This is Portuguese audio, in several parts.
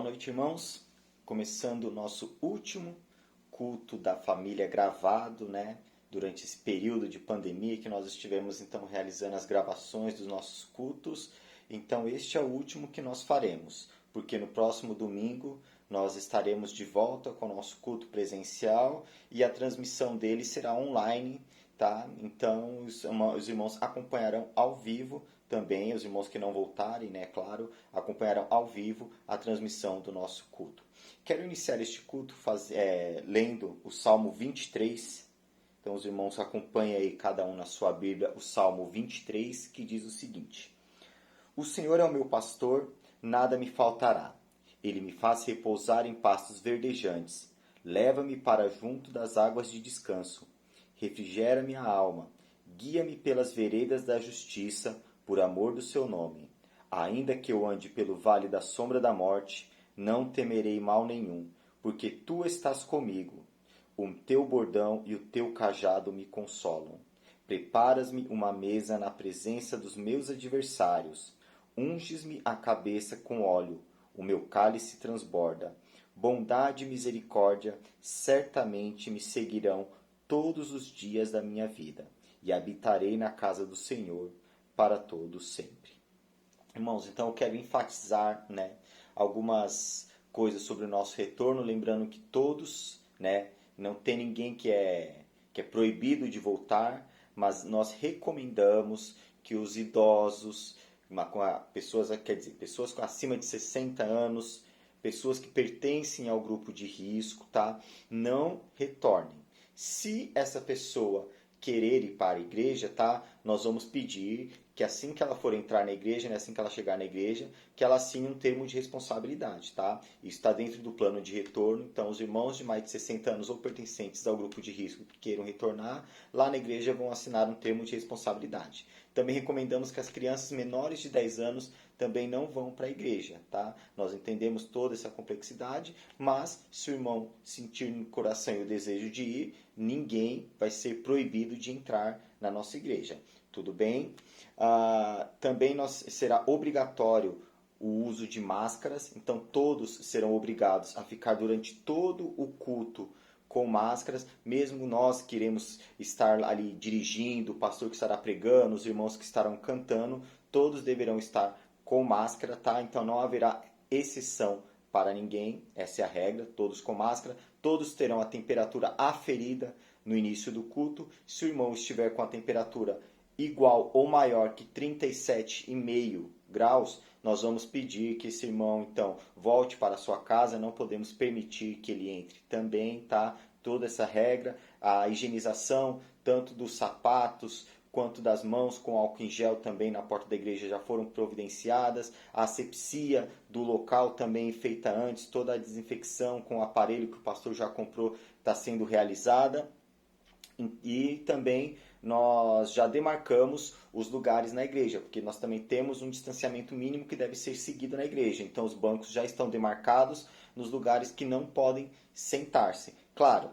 Boa noite, irmãos. Começando o nosso último culto da família gravado, né? Durante esse período de pandemia que nós estivemos então realizando as gravações dos nossos cultos. Então este é o último que nós faremos, porque no próximo domingo nós estaremos de volta com o nosso culto presencial e a transmissão dele será online, tá? Então os irmãos acompanharão ao vivo também, os irmãos que não voltarem, né, claro, acompanharão ao vivo a transmissão do nosso culto. Quero iniciar este culto lendo o Salmo 23. Então os irmãos acompanhem aí cada um na sua Bíblia o Salmo 23, que diz o seguinte: O Senhor é o meu pastor, nada me faltará. Ele me faz repousar em pastos verdejantes. Leva-me para junto das águas de descanso. Refrigera minha alma. Guia-me pelas veredas da justiça, por amor do seu nome. Ainda que eu ande pelo vale da sombra da morte, não temerei mal nenhum, porque tu estás comigo. O teu bordão e o teu cajado me consolam. Preparas-me uma mesa na presença dos meus adversários. Unges-me a cabeça com óleo, o meu cálice transborda. Bondade e misericórdia certamente me seguirão todos os dias da minha vida, e habitarei na casa do Senhor para todo sempre. Irmãos, então eu quero enfatizar, né, algumas coisas sobre o nosso retorno, lembrando que todos, né, não tem ninguém que é proibido de voltar, mas nós recomendamos que os idosos, pessoas com acima de 60 anos, pessoas que pertencem ao grupo de risco, tá, não retornem. Se essa pessoa querer ir para a igreja, tá, nós vamos pedir que assim que ela for entrar na igreja, né, assim que ela chegar na igreja, que ela assine um termo de responsabilidade, tá? Isso está dentro do plano de retorno, então os irmãos de mais de 60 anos ou pertencentes ao grupo de risco que queiram retornar, lá na igreja vão assinar um termo de responsabilidade. Também recomendamos que as crianças menores de 10 anos também não vão para a igreja, tá? Nós entendemos toda essa complexidade, mas se o irmão sentir no coração o desejo de ir, ninguém vai ser proibido de entrar na nossa igreja. Tudo bem? Também será obrigatório o uso de máscaras, então todos serão obrigados a ficar durante todo o culto com máscaras, mesmo nós que iremos estar ali dirigindo, o pastor que estará pregando, os irmãos que estarão cantando, todos deverão estar com máscara, tá? Então não haverá exceção para ninguém, essa é a regra, todos com máscara, todos terão a temperatura aferida no início do culto. Se o irmão estiver com a temperatura igual ou maior que 37,5 graus, nós vamos pedir que esse irmão, então, volte para a sua casa, não podemos permitir que ele entre também, tá? Toda essa regra, a higienização, tanto dos sapatos quanto das mãos com álcool em gel também na porta da igreja já foram providenciadas, a asepsia do local também feita antes, toda a desinfecção com o aparelho que o pastor já comprou está sendo realizada. E também nós já demarcamos os lugares na igreja, porque nós também temos um distanciamento mínimo que deve ser seguido na igreja. Então os bancos já estão demarcados nos lugares que não podem sentar-se. Claro,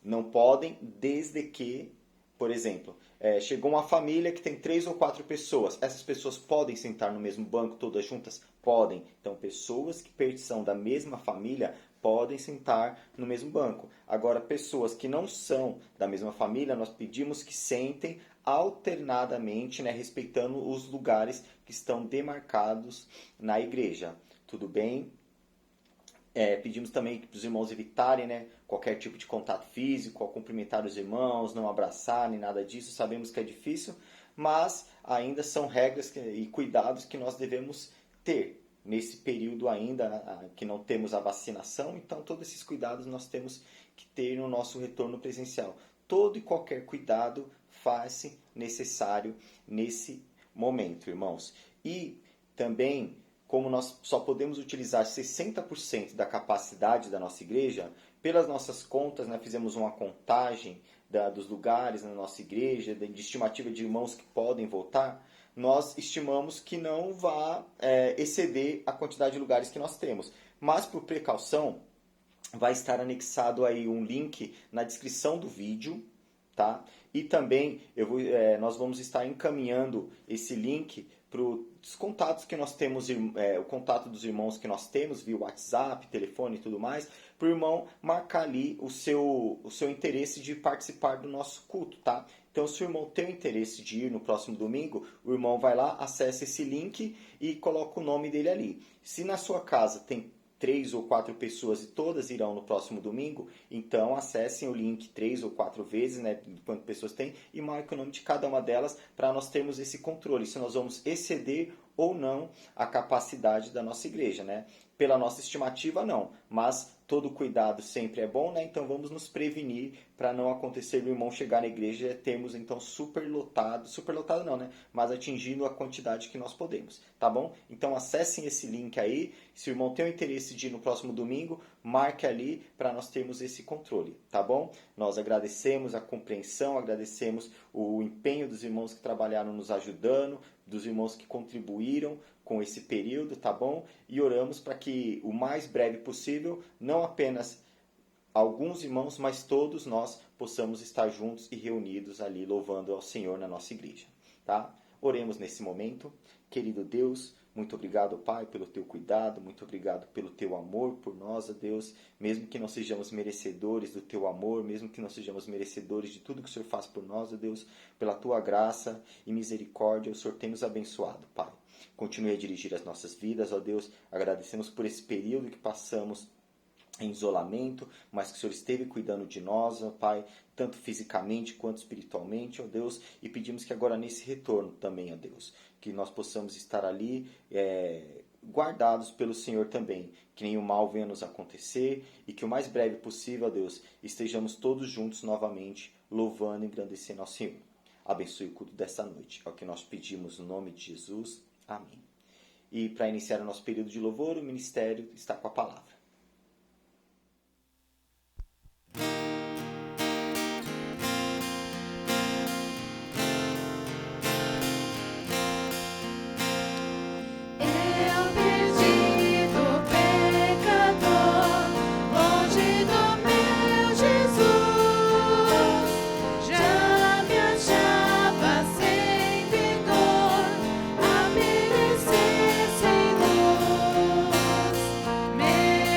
não podem desde que, por exemplo, chegou uma família que tem 3 ou 4 pessoas. Essas pessoas podem sentar no mesmo banco todas juntas? Podem. Então pessoas que são da mesma família podem sentar no mesmo banco. Agora, pessoas que não são da mesma família, nós pedimos que sentem alternadamente, né, respeitando os lugares que estão demarcados na igreja. Tudo bem? Pedimos também para os irmãos evitarem, né, qualquer tipo de contato físico, ao cumprimentar os irmãos, não abraçar, nem nada disso. Sabemos que é difícil, mas ainda são regras e cuidados que nós devemos ter nesse período ainda que não temos a vacinação. Então todos esses cuidados nós temos que ter no nosso retorno presencial. Todo e qualquer cuidado faz-se necessário nesse momento, irmãos. E também, como nós só podemos utilizar 60% da capacidade da nossa igreja, pelas nossas contas, né, fizemos uma contagem dos lugares na nossa igreja, de estimativa de irmãos que podem voltar, nós estimamos que não vá exceder a quantidade de lugares que nós temos. Mas, por precaução, vai estar anexado aí um link na descrição do vídeo, tá? E também nós vamos estar encaminhando esse link para o os contatos que nós temos, o contato dos irmãos que nós temos via WhatsApp, telefone e tudo mais, para o irmão marcar ali o seu interesse de participar do nosso culto, tá? Então, se o irmão tem o interesse de ir no próximo domingo, o irmão vai lá, acessa esse link e coloca o nome dele ali. Se na sua casa tem 3 ou 4 pessoas e todas irão no próximo domingo, então acessem o link 3 ou 4 vezes, né, quantas pessoas tem, e marque o nome de cada uma delas para nós termos esse controle, se nós vamos exceder ou não a capacidade da nossa igreja, né? Pela nossa estimativa, não, mas todo cuidado sempre é bom, né? Então vamos nos prevenir para não acontecer do irmão chegar na igreja e termos então superlotado não, né? Mas atingindo a quantidade que nós podemos, tá bom? Então acessem esse link aí, se o irmão tem o interesse de ir no próximo domingo, marque ali para nós termos esse controle, tá bom? Nós agradecemos a compreensão, agradecemos o empenho dos irmãos que trabalharam nos ajudando, dos irmãos que contribuíram com esse período, tá bom? E oramos para que o mais breve possível, não apenas alguns irmãos, mas todos nós possamos estar juntos e reunidos ali louvando ao Senhor na nossa igreja, tá? Oremos nesse momento. Querido Deus, muito obrigado, Pai, pelo teu cuidado, muito obrigado pelo teu amor por nós, ó Deus, mesmo que não sejamos merecedores do teu amor, mesmo que não sejamos merecedores de tudo que o Senhor faz por nós, ó Deus, pela tua graça e misericórdia, o Senhor tem nos abençoado, Pai. Continue a dirigir as nossas vidas, ó Deus, agradecemos por esse período que passamos em isolamento, mas que o Senhor esteve cuidando de nós, ó Pai, tanto fisicamente quanto espiritualmente, ó Deus, e pedimos que agora nesse retorno também, ó Deus, que nós possamos estar ali guardados pelo Senhor também, que nenhum mal venha nos acontecer e que o mais breve possível, ó Deus, estejamos todos juntos novamente, louvando e engrandecendo ao Senhor. Abençoe o culto dessa noite, é o que nós pedimos no nome de Jesus. Amém. E para iniciar o nosso período de louvor, o ministério está com a palavra. Meu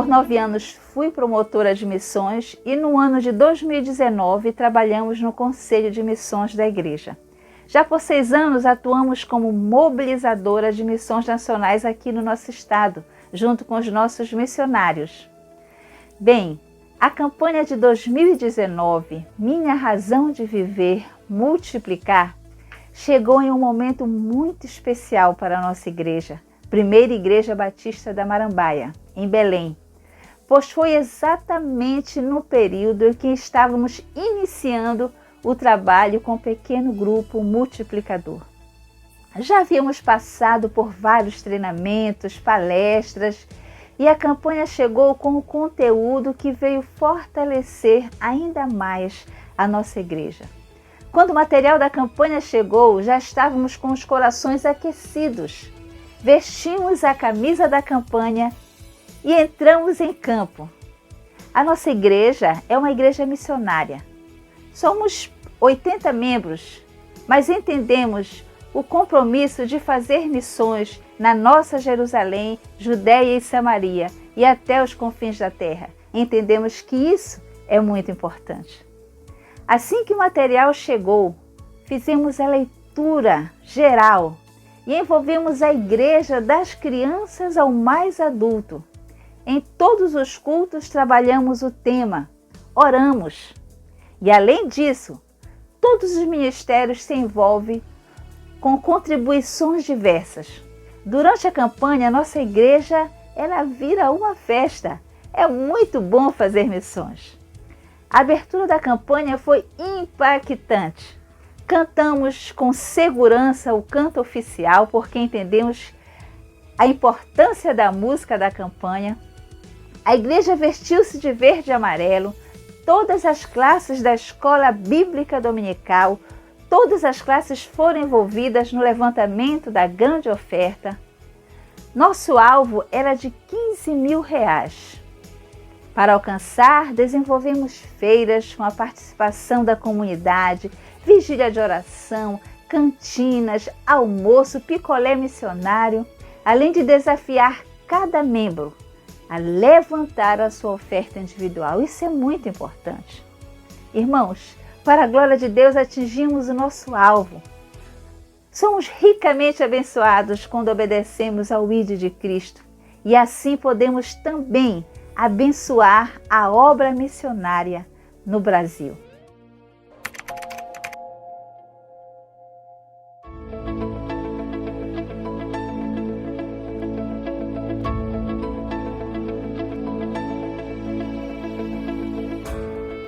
Por 9 anos fui promotora de missões e no ano de 2019 trabalhamos no Conselho de Missões da Igreja. Já por 6 anos atuamos como mobilizadora de missões nacionais aqui no nosso estado, junto com os nossos missionários. Bem, a campanha de 2019, Minha Razão de Viver, Multiplicar, chegou em um momento muito especial para a nossa igreja, Primeira Igreja Batista da Marambaia, em Belém, pois foi exatamente no período em que estávamos iniciando o trabalho com o pequeno grupo multiplicador. Já havíamos passado por vários treinamentos, palestras, e a campanha chegou com o conteúdo que veio fortalecer ainda mais a nossa igreja. Quando o material da campanha chegou, já estávamos com os corações aquecidos. Vestimos a camisa da campanha e entramos em campo. A nossa igreja é uma igreja missionária. Somos 80 membros, mas entendemos o compromisso de fazer missões na nossa Jerusalém, Judéia e Samaria e até os confins da terra. Entendemos que isso é muito importante. Assim que o material chegou, fizemos a leitura geral e envolvemos a igreja das crianças ao mais adulto. Em todos os cultos trabalhamos o tema, oramos. E além disso, todos os ministérios se envolvem com contribuições diversas. Durante a campanha, nossa igreja ela vira uma festa. É muito bom fazer missões. A abertura da campanha foi impactante. Cantamos com segurança o canto oficial, porque entendemos a importância da música da campanha. A igreja vestiu-se de verde e amarelo. Todas as classes da escola bíblica dominical, todas as classes foram envolvidas no levantamento da grande oferta. Nosso alvo era de R$15.000. Para alcançar, desenvolvemos feiras com a participação da comunidade, vigília de oração, cantinas, almoço, picolé missionário, além de desafiar cada membro a levantar a sua oferta individual. Isso é muito importante. Irmãos, para a glória de Deus atingimos o nosso alvo. Somos ricamente abençoados quando obedecemos ao ID de Cristo e assim podemos também abençoar a obra missionária no Brasil.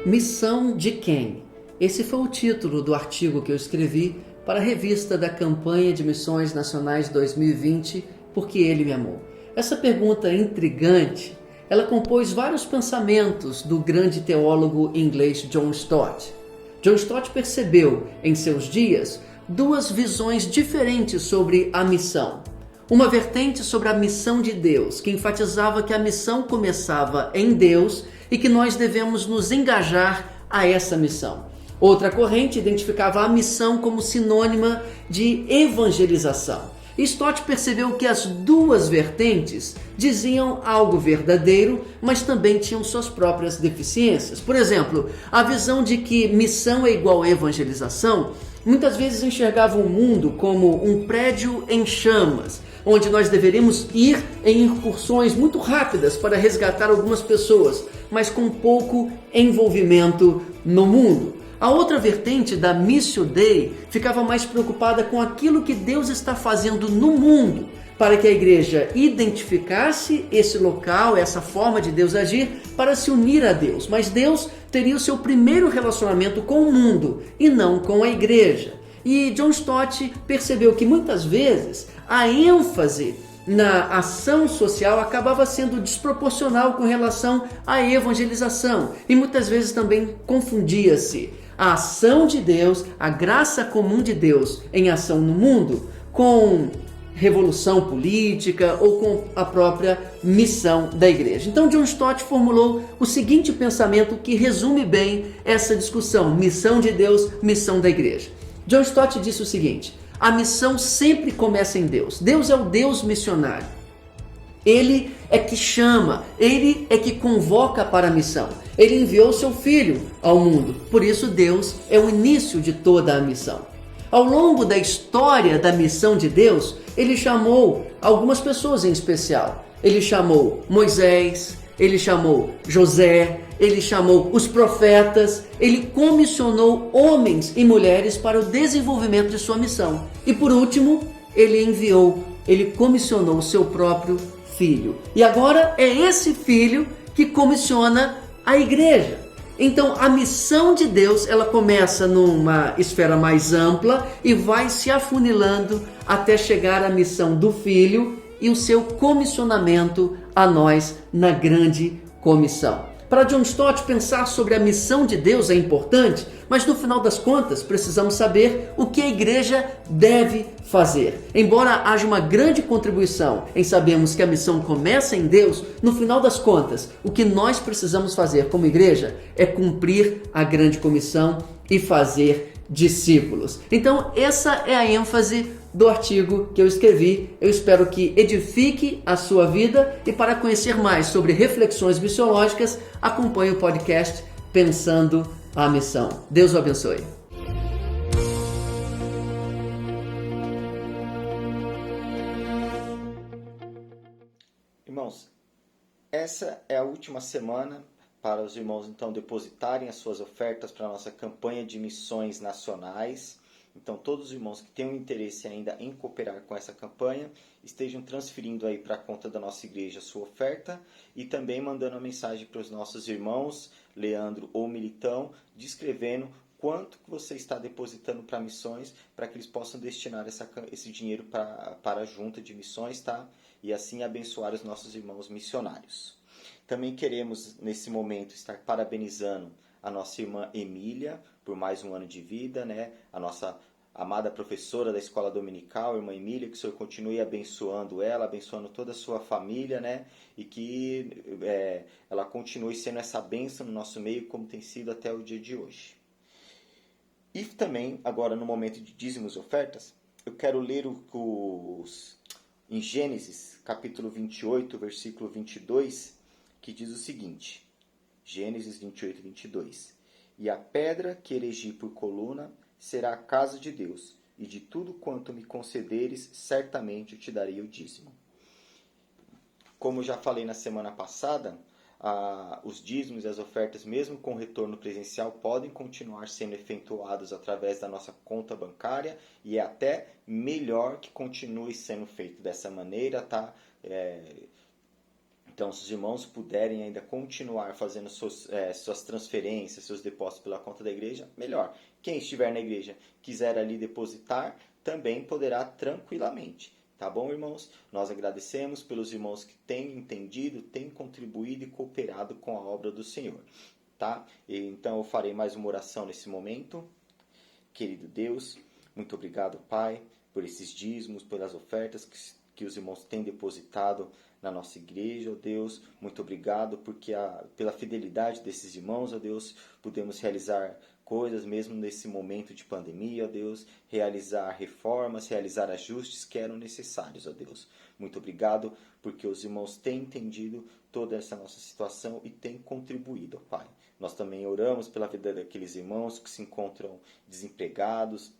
Missão de quem? Esse foi o título do artigo que eu escrevi para a revista da Campanha de Missões Nacionais 2020, Porque Ele Me Amou. Essa pergunta intrigante, ela compôs vários pensamentos do grande teólogo inglês John Stott. John Stott percebeu, em seus dias, duas visões diferentes sobre a missão. Uma vertente sobre a missão de Deus, que enfatizava que a missão começava em Deus e que nós devemos nos engajar a essa missão. Outra corrente identificava a missão como sinônima de evangelização. Stott percebeu que as duas vertentes diziam algo verdadeiro, mas também tinham suas próprias deficiências. Por exemplo, a visão de que missão é igual a evangelização muitas vezes enxergava o mundo como um prédio em chamas, onde nós deveríamos ir em incursões muito rápidas para resgatar algumas pessoas, mas com pouco envolvimento no mundo. A outra vertente da Missio Dei ficava mais preocupada com aquilo que Deus está fazendo no mundo, para que a igreja identificasse esse local, essa forma de Deus agir, para se unir a Deus. Mas Deus teria o seu primeiro relacionamento com o mundo e não com a igreja. E John Stott percebeu que muitas vezes a ênfase na ação social acabava sendo desproporcional com relação à evangelização e muitas vezes também confundia-se a ação de Deus, a graça comum de Deus em ação no mundo com revolução política ou com a própria missão da igreja. Então John Stott formulou o seguinte pensamento que resume bem essa discussão: missão de Deus, missão da igreja. John Stott disse o seguinte: a missão sempre começa em Deus. Deus é o Deus missionário. Ele é que chama, Ele é que convoca para a missão. Ele enviou seu Filho ao mundo. Por isso Deus é o início de toda a missão. Ao longo da história da missão de Deus, Ele chamou algumas pessoas em especial. Ele chamou Moisés, Ele chamou José, Ele chamou os profetas, Ele comissionou homens e mulheres para o desenvolvimento de sua missão. E por último, Ele comissionou o seu próprio Filho. E agora é esse Filho que comissiona a igreja. Então a missão de Deus, ela começa numa esfera mais ampla e vai se afunilando até chegar à missão do Filho e o seu comissionamento a nós na grande comissão. Para John Stott, pensar sobre a missão de Deus é importante, mas no final das contas precisamos saber o que a igreja deve fazer. Embora haja uma grande contribuição em sabermos que a missão começa em Deus, no final das contas, o que nós precisamos fazer como igreja é cumprir a grande comissão e fazer discípulos. Então, essa é a ênfase do artigo que eu escrevi. Eu espero que edifique a sua vida, e para conhecer mais sobre reflexões missiológicas, acompanhe o podcast Pensando a Missão. Deus o abençoe. Irmãos, essa é a última semana para os irmãos então depositarem as suas ofertas para a nossa campanha de missões nacionais. Então, todos os irmãos que tenham interesse ainda em cooperar com essa campanha, estejam transferindo aí para a conta da nossa igreja a sua oferta e também mandando uma mensagem para os nossos irmãos, Leandro ou Militão, descrevendo quanto que você está depositando para missões, para que eles possam destinar esse dinheiro para a junta de missões, tá? E assim abençoar os nossos irmãos missionários. Também queremos, nesse momento, estar parabenizando a nossa irmã Emília por mais um ano de vida, né? A nossa amada professora da escola dominical, irmã Emília, que o Senhor continue abençoando ela, abençoando toda a sua família, né? E que ela continue sendo essa bênção no nosso meio, como tem sido até o dia de hoje. E também, agora no momento de dízimos e ofertas, eu quero ler em Gênesis, capítulo 28, versículo 22, que diz o seguinte, Gênesis 28, 22. E a pedra que erigi por coluna será a casa de Deus, e de tudo quanto me concederes, certamente eu te darei o dízimo. Como eu já falei na semana passada, os dízimos e as ofertas, mesmo com retorno presencial, podem continuar sendo efetuados através da nossa conta bancária, e é até melhor que continue sendo feito dessa maneira, tá? Então, se os irmãos puderem ainda continuar fazendo suas transferências, seus depósitos pela conta da igreja, melhor. Quem estiver na igreja quiser ali depositar, também poderá tranquilamente. Tá bom, irmãos? Nós agradecemos pelos irmãos que têm entendido, têm contribuído e cooperado com a obra do Senhor. Tá? Então, eu farei mais uma oração nesse momento. Querido Deus, muito obrigado, Pai, por esses dízimos, pelas ofertas que os irmãos têm depositado na nossa igreja, ó Deus. Muito obrigado porque pela fidelidade desses irmãos, ó Deus, podemos realizar coisas mesmo nesse momento de pandemia, ó Deus, realizar reformas, realizar ajustes que eram necessários, ó Deus. Muito obrigado porque os irmãos têm entendido toda essa nossa situação e têm contribuído, ó Pai. Nós também oramos pela vida daqueles irmãos que se encontram desempregados,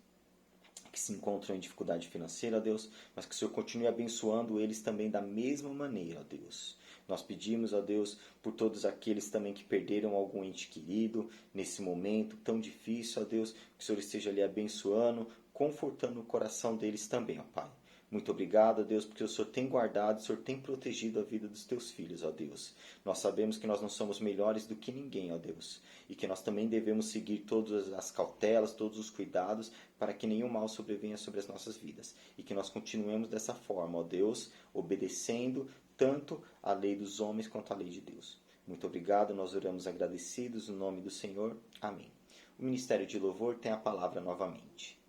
que se encontram em dificuldade financeira, ó Deus, mas que o Senhor continue abençoando eles também da mesma maneira, ó Deus. Nós pedimos, ó Deus, por todos aqueles também que perderam algum ente querido nesse momento tão difícil, ó Deus, que o Senhor esteja ali abençoando, confortando o coração deles também, ó Pai. Muito obrigado, ó Deus, porque o Senhor tem guardado, o Senhor tem protegido a vida dos teus filhos, ó Deus. Nós sabemos que nós não somos melhores do que ninguém, ó Deus, e que nós também devemos seguir todas as cautelas, todos os cuidados, para que nenhum mal sobrevenha sobre as nossas vidas. E que nós continuemos dessa forma, ó Deus, obedecendo tanto a lei dos homens quanto a lei de Deus. Muito obrigado, nós oramos agradecidos no nome do Senhor. Amém. O Ministério de Louvor tem a palavra novamente.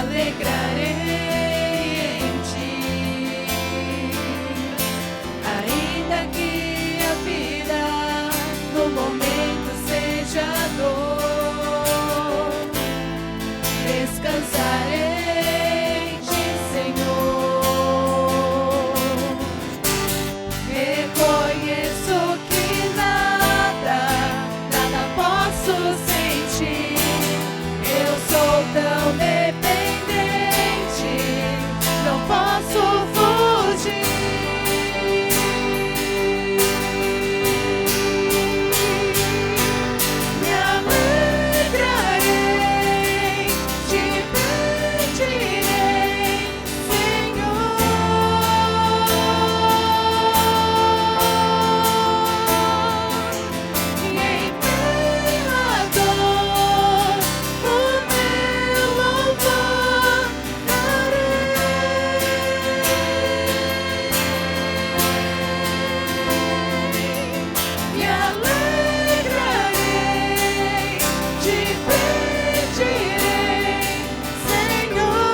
alegrarei em ti. Ainda que a vida no momento seja dor, descansarei em ti, Senhor. Reconheço que nada posso sem ti. Eu sou tão dependente, não posso fugir. Me alegrarei, te pedirei, Senhor. E em meio à dor, o meu louvor darei. Me alegrarei, te pedirei, Senhor.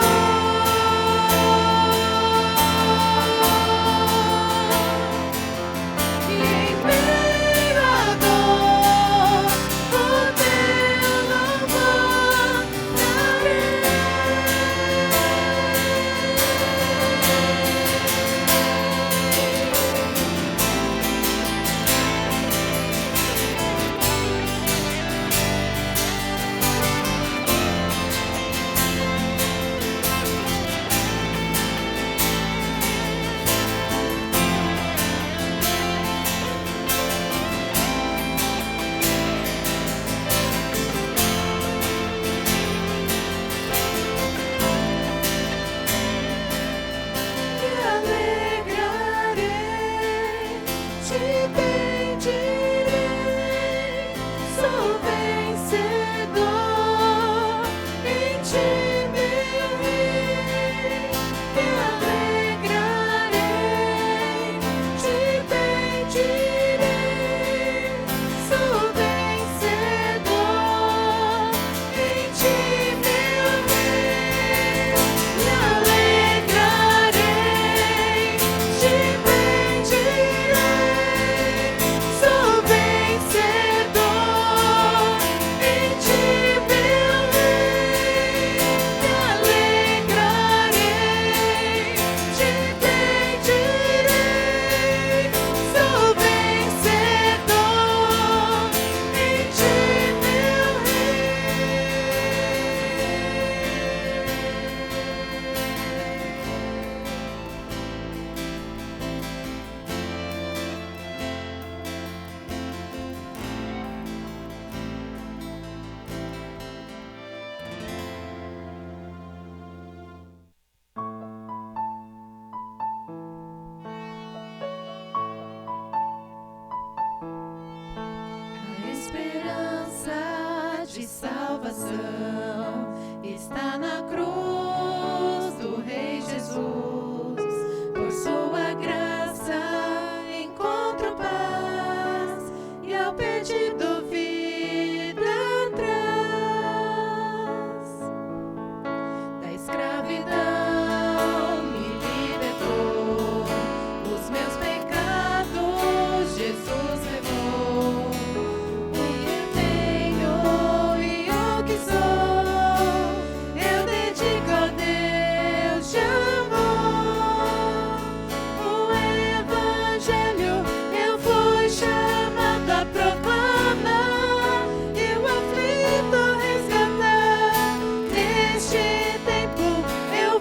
E em meio à dor, o teu louvor me alegrarei, te pedirei, sou vencedor em ti, meu Rei. Me alegrarei, te pedirei, sou vencedor em ti, meu Rei. Me alegrarei, te pedirei, sou vencedor em ti, meu Rei. Me alegrarei, te pedirei, sou vencedor em ti, meu A esperança de salvação está na cruz do Rei Jesus. Por sua graça encontro paz e ao pedido vida traz. Da escravidão me libertou, os meus pecados Jesus levou. O que tenho e o que sou, eu dedico ao Deus de amor. O Evangelho eu fui chamado a proclamar e o aflito resgatar. Neste tempo eu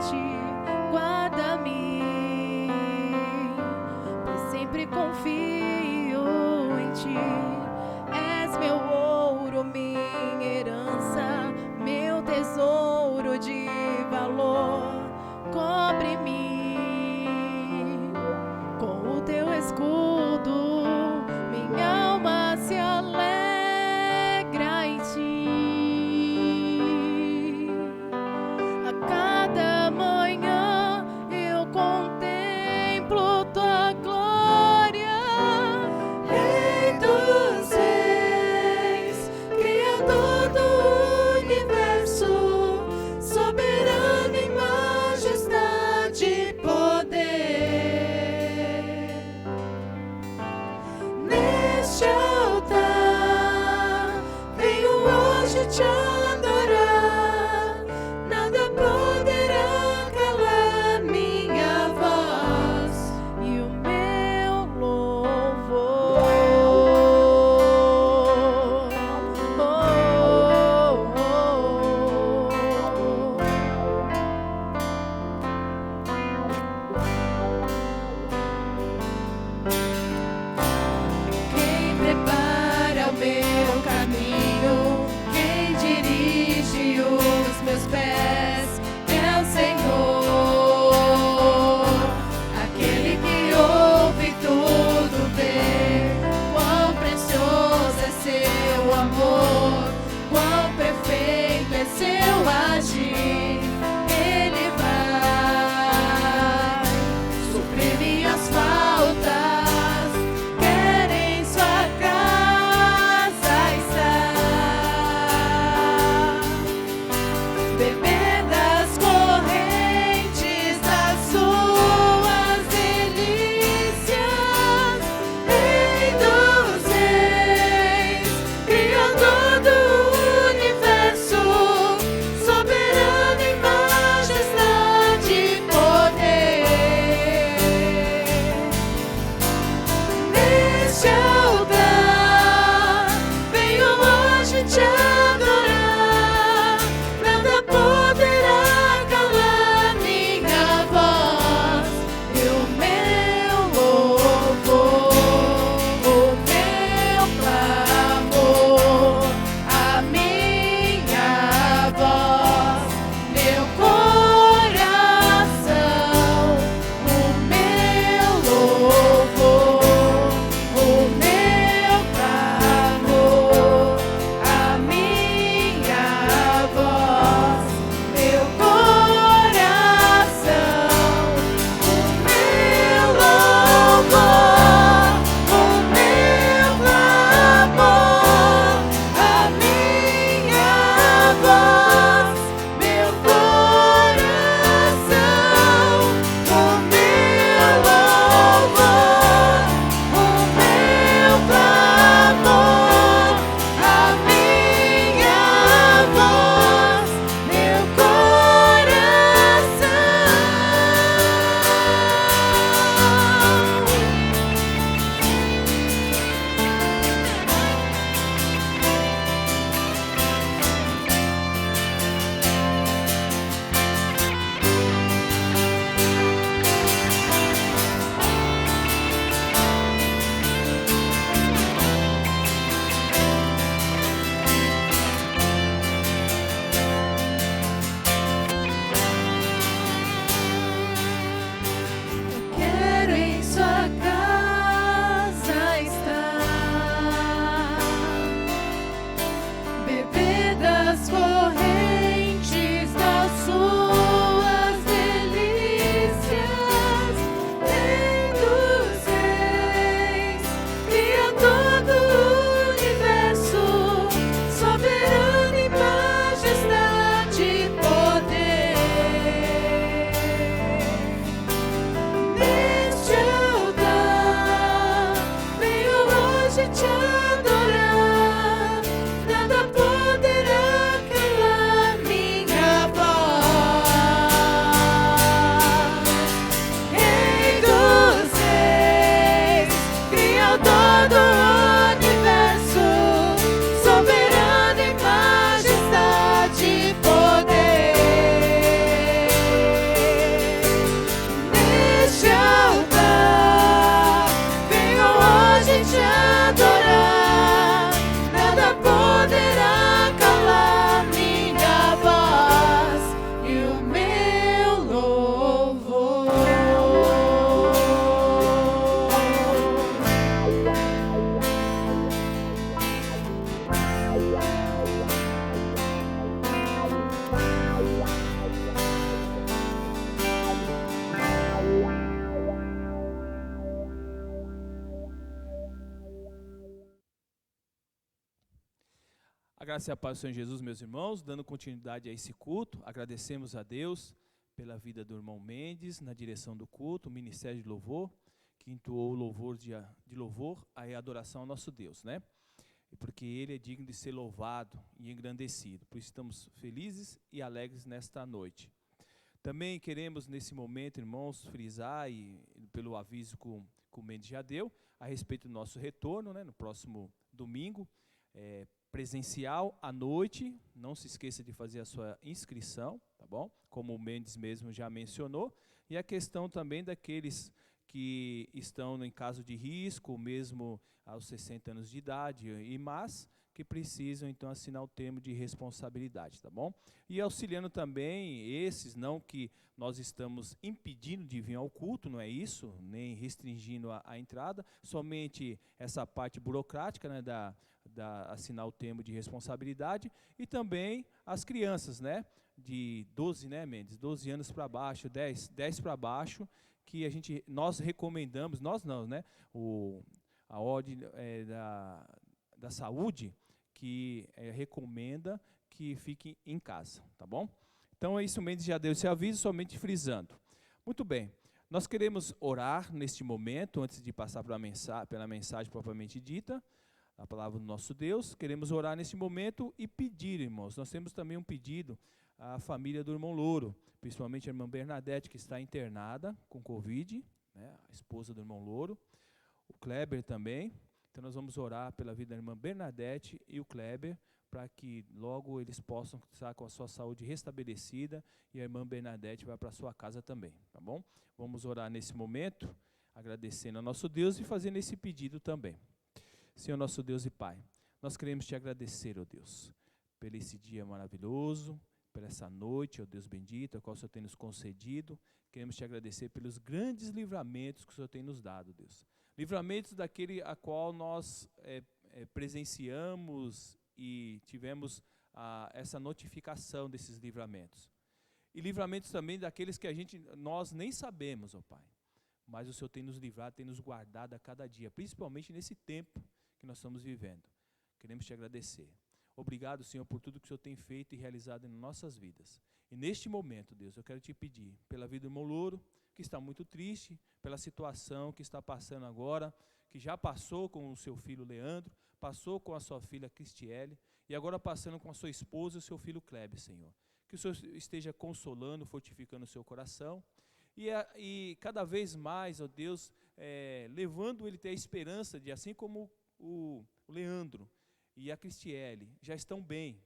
ti, guarda-me, pois sempre confio em ti. És meu ouro, minha herança, meu tesouro de valor. Cobre-me com o teu escudo, minha alma se alegra em ti. A cada manhã eu contemplo tua glória. A graça e a paz do Senhor Jesus, meus irmãos, dando continuidade a esse culto, agradecemos a Deus pela vida do irmão Mendes, na direção do culto, o Ministério de Louvor, que entoou o louvor de louvor e adoração ao nosso Deus, né? Porque Ele é digno de ser louvado e engrandecido. Por isso estamos felizes e alegres nesta noite. Também queremos, nesse momento, irmãos, frisar, pelo aviso que o Mendes já deu, a respeito do nosso retorno, né, no próximo domingo, presencial à noite. Não se esqueça de fazer a sua inscrição, tá bom? Como o Mendes mesmo já mencionou. E a questão também daqueles que estão em caso de risco, mesmo aos 60 anos de idade e mais, que precisam então assinar o termo de responsabilidade, tá bom? E auxiliando também esses, não que nós estamos impedindo de vir ao culto, não é isso, nem restringindo a entrada, somente essa parte burocrática, né, da assinar o termo de responsabilidade, e também as crianças, né, de 12, né, Mendes, 12 anos para baixo, 10 para baixo, que nós recomendamos, nós não, né, a ordem da saúde, que recomenda que fiquem em casa, tá bom? Então é isso, Mendes já deu esse aviso, somente frisando. Muito bem, nós queremos orar neste momento, antes de passar pela mensagem propriamente dita, a palavra do nosso Deus. Queremos orar nesse momento e pedir, irmãos. Nós temos também um pedido à família do irmão Louro, principalmente a irmã Bernadette, que está internada com Covid, né, a esposa do irmão Louro, o Kleber também. Então nós vamos orar pela vida da irmã Bernadette e o Kleber, para que logo eles possam estar com a sua saúde restabelecida e a irmã Bernadette vai para a sua casa também, tá bom? Vamos orar nesse momento, agradecendo ao nosso Deus e fazendo esse pedido também. Senhor nosso Deus e Pai, nós queremos te agradecer, ó Deus, por esse dia maravilhoso, por essa noite, ó Deus bendito, a qual o Senhor tem nos concedido. Queremos te agradecer pelos grandes livramentos que o Senhor tem nos dado, Deus. Livramentos daquele a qual nós presenciamos e tivemos essa notificação desses livramentos. E livramentos também daqueles que nós nem sabemos, ó Pai. Mas o Senhor tem nos livrado, tem nos guardado a cada dia, principalmente nesse tempo que nós estamos vivendo. Queremos te agradecer. Obrigado, Senhor, por tudo que o Senhor tem feito e realizado em nossas vidas. E neste momento, Deus, eu quero te pedir pela vida do irmão Louro, que está muito triste, pela situação que está passando agora, que já passou com o seu filho Leandro, passou com a sua filha Cristiele, e agora passando com a sua esposa e o seu filho Kleber, Senhor. Que o Senhor esteja consolando, fortificando o seu coração, e cada vez mais, ó Deus, levando ele a ter a esperança de, assim como o Leandro e a Cristiele já estão bem,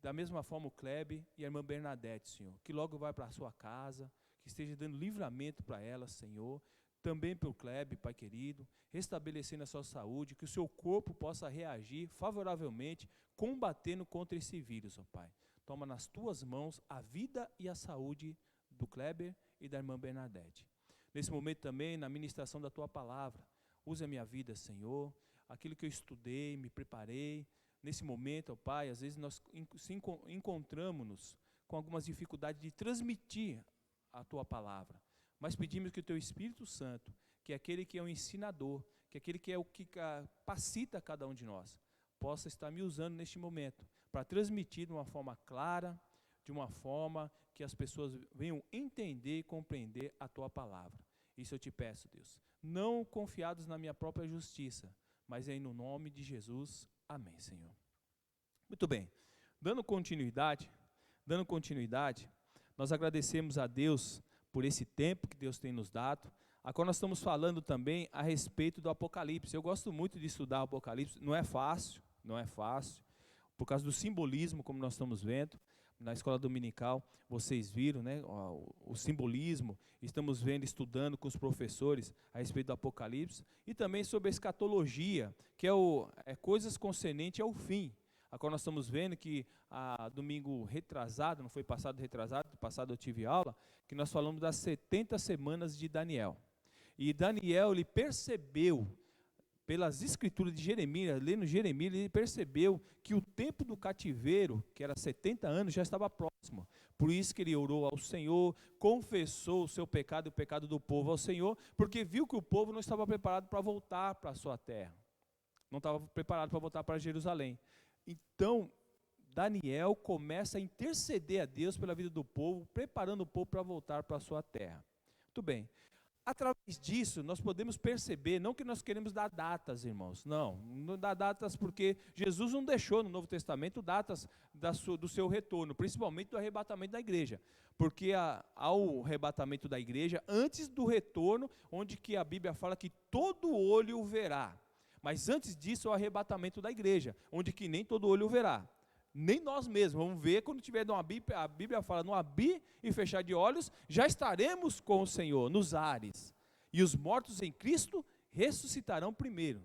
da mesma forma o Kleber e a irmã Bernadette, Senhor, que logo vai para a sua casa, que esteja dando livramento para ela, Senhor, também para o Kleber, Pai querido, restabelecendo a sua saúde, que o seu corpo possa reagir favoravelmente, combatendo contra esse vírus, ó Pai. Toma nas tuas mãos a vida e a saúde do Kleber e da irmã Bernadette. Nesse momento também, na ministração da tua palavra, use a minha vida, Senhor, aquilo que eu estudei, me preparei. Nesse momento, ó Pai, às vezes nós encontramos-nos com algumas dificuldades de transmitir a tua palavra, mas pedimos que o teu Espírito Santo, que é aquele que é o ensinador, que é aquele que é o que capacita cada um de nós, possa estar me usando neste momento, para transmitir de uma forma clara, de uma forma que as pessoas venham entender e compreender a tua palavra. Isso eu te peço, Deus, não confiados na minha própria justiça, mas é no nome de Jesus. Amém, Senhor. Muito bem, dando continuidade, nós agradecemos a Deus por esse tempo que Deus tem nos dado. Agora nós estamos falando também a respeito do Apocalipse. Eu gosto muito de estudar o Apocalipse, não é fácil, por causa do simbolismo, como nós estamos vendo. Na escola dominical, vocês viram, né, o simbolismo, estamos vendo, estudando com os professores a respeito do Apocalipse, e também sobre a escatologia, que é coisas concernentes ao fim. Agora nós estamos vendo que domingo retrasado, não foi passado eu tive aula, que nós falamos das 70 semanas de Daniel. E Daniel, ele percebeu, pelas escrituras de Jeremias, lendo Jeremias, ele percebeu que o tempo do cativeiro, que era 70 anos, já estava próximo. Por isso que ele orou ao Senhor, confessou o seu pecado e o pecado do povo ao Senhor, porque viu que o povo não estava preparado para voltar para a sua terra. Não estava preparado para voltar para Jerusalém. Então, Daniel começa a interceder a Deus pela vida do povo, preparando o povo para voltar para a sua terra. Muito bem. Através disso, nós podemos perceber, não que nós queremos dar datas, irmãos, não dá datas porque Jesus não deixou no Novo Testamento datas do seu retorno, principalmente do arrebatamento da igreja, porque ao arrebatamento da igreja, antes do retorno, onde que a Bíblia fala que todo olho o verá, mas antes disso é o arrebatamento da igreja, onde que nem todo olho o verá. Nem nós mesmos, vamos ver quando tiver a Bíblia fala, no abrir e fechar de olhos, já estaremos com o Senhor nos ares, e os mortos em Cristo ressuscitarão primeiro.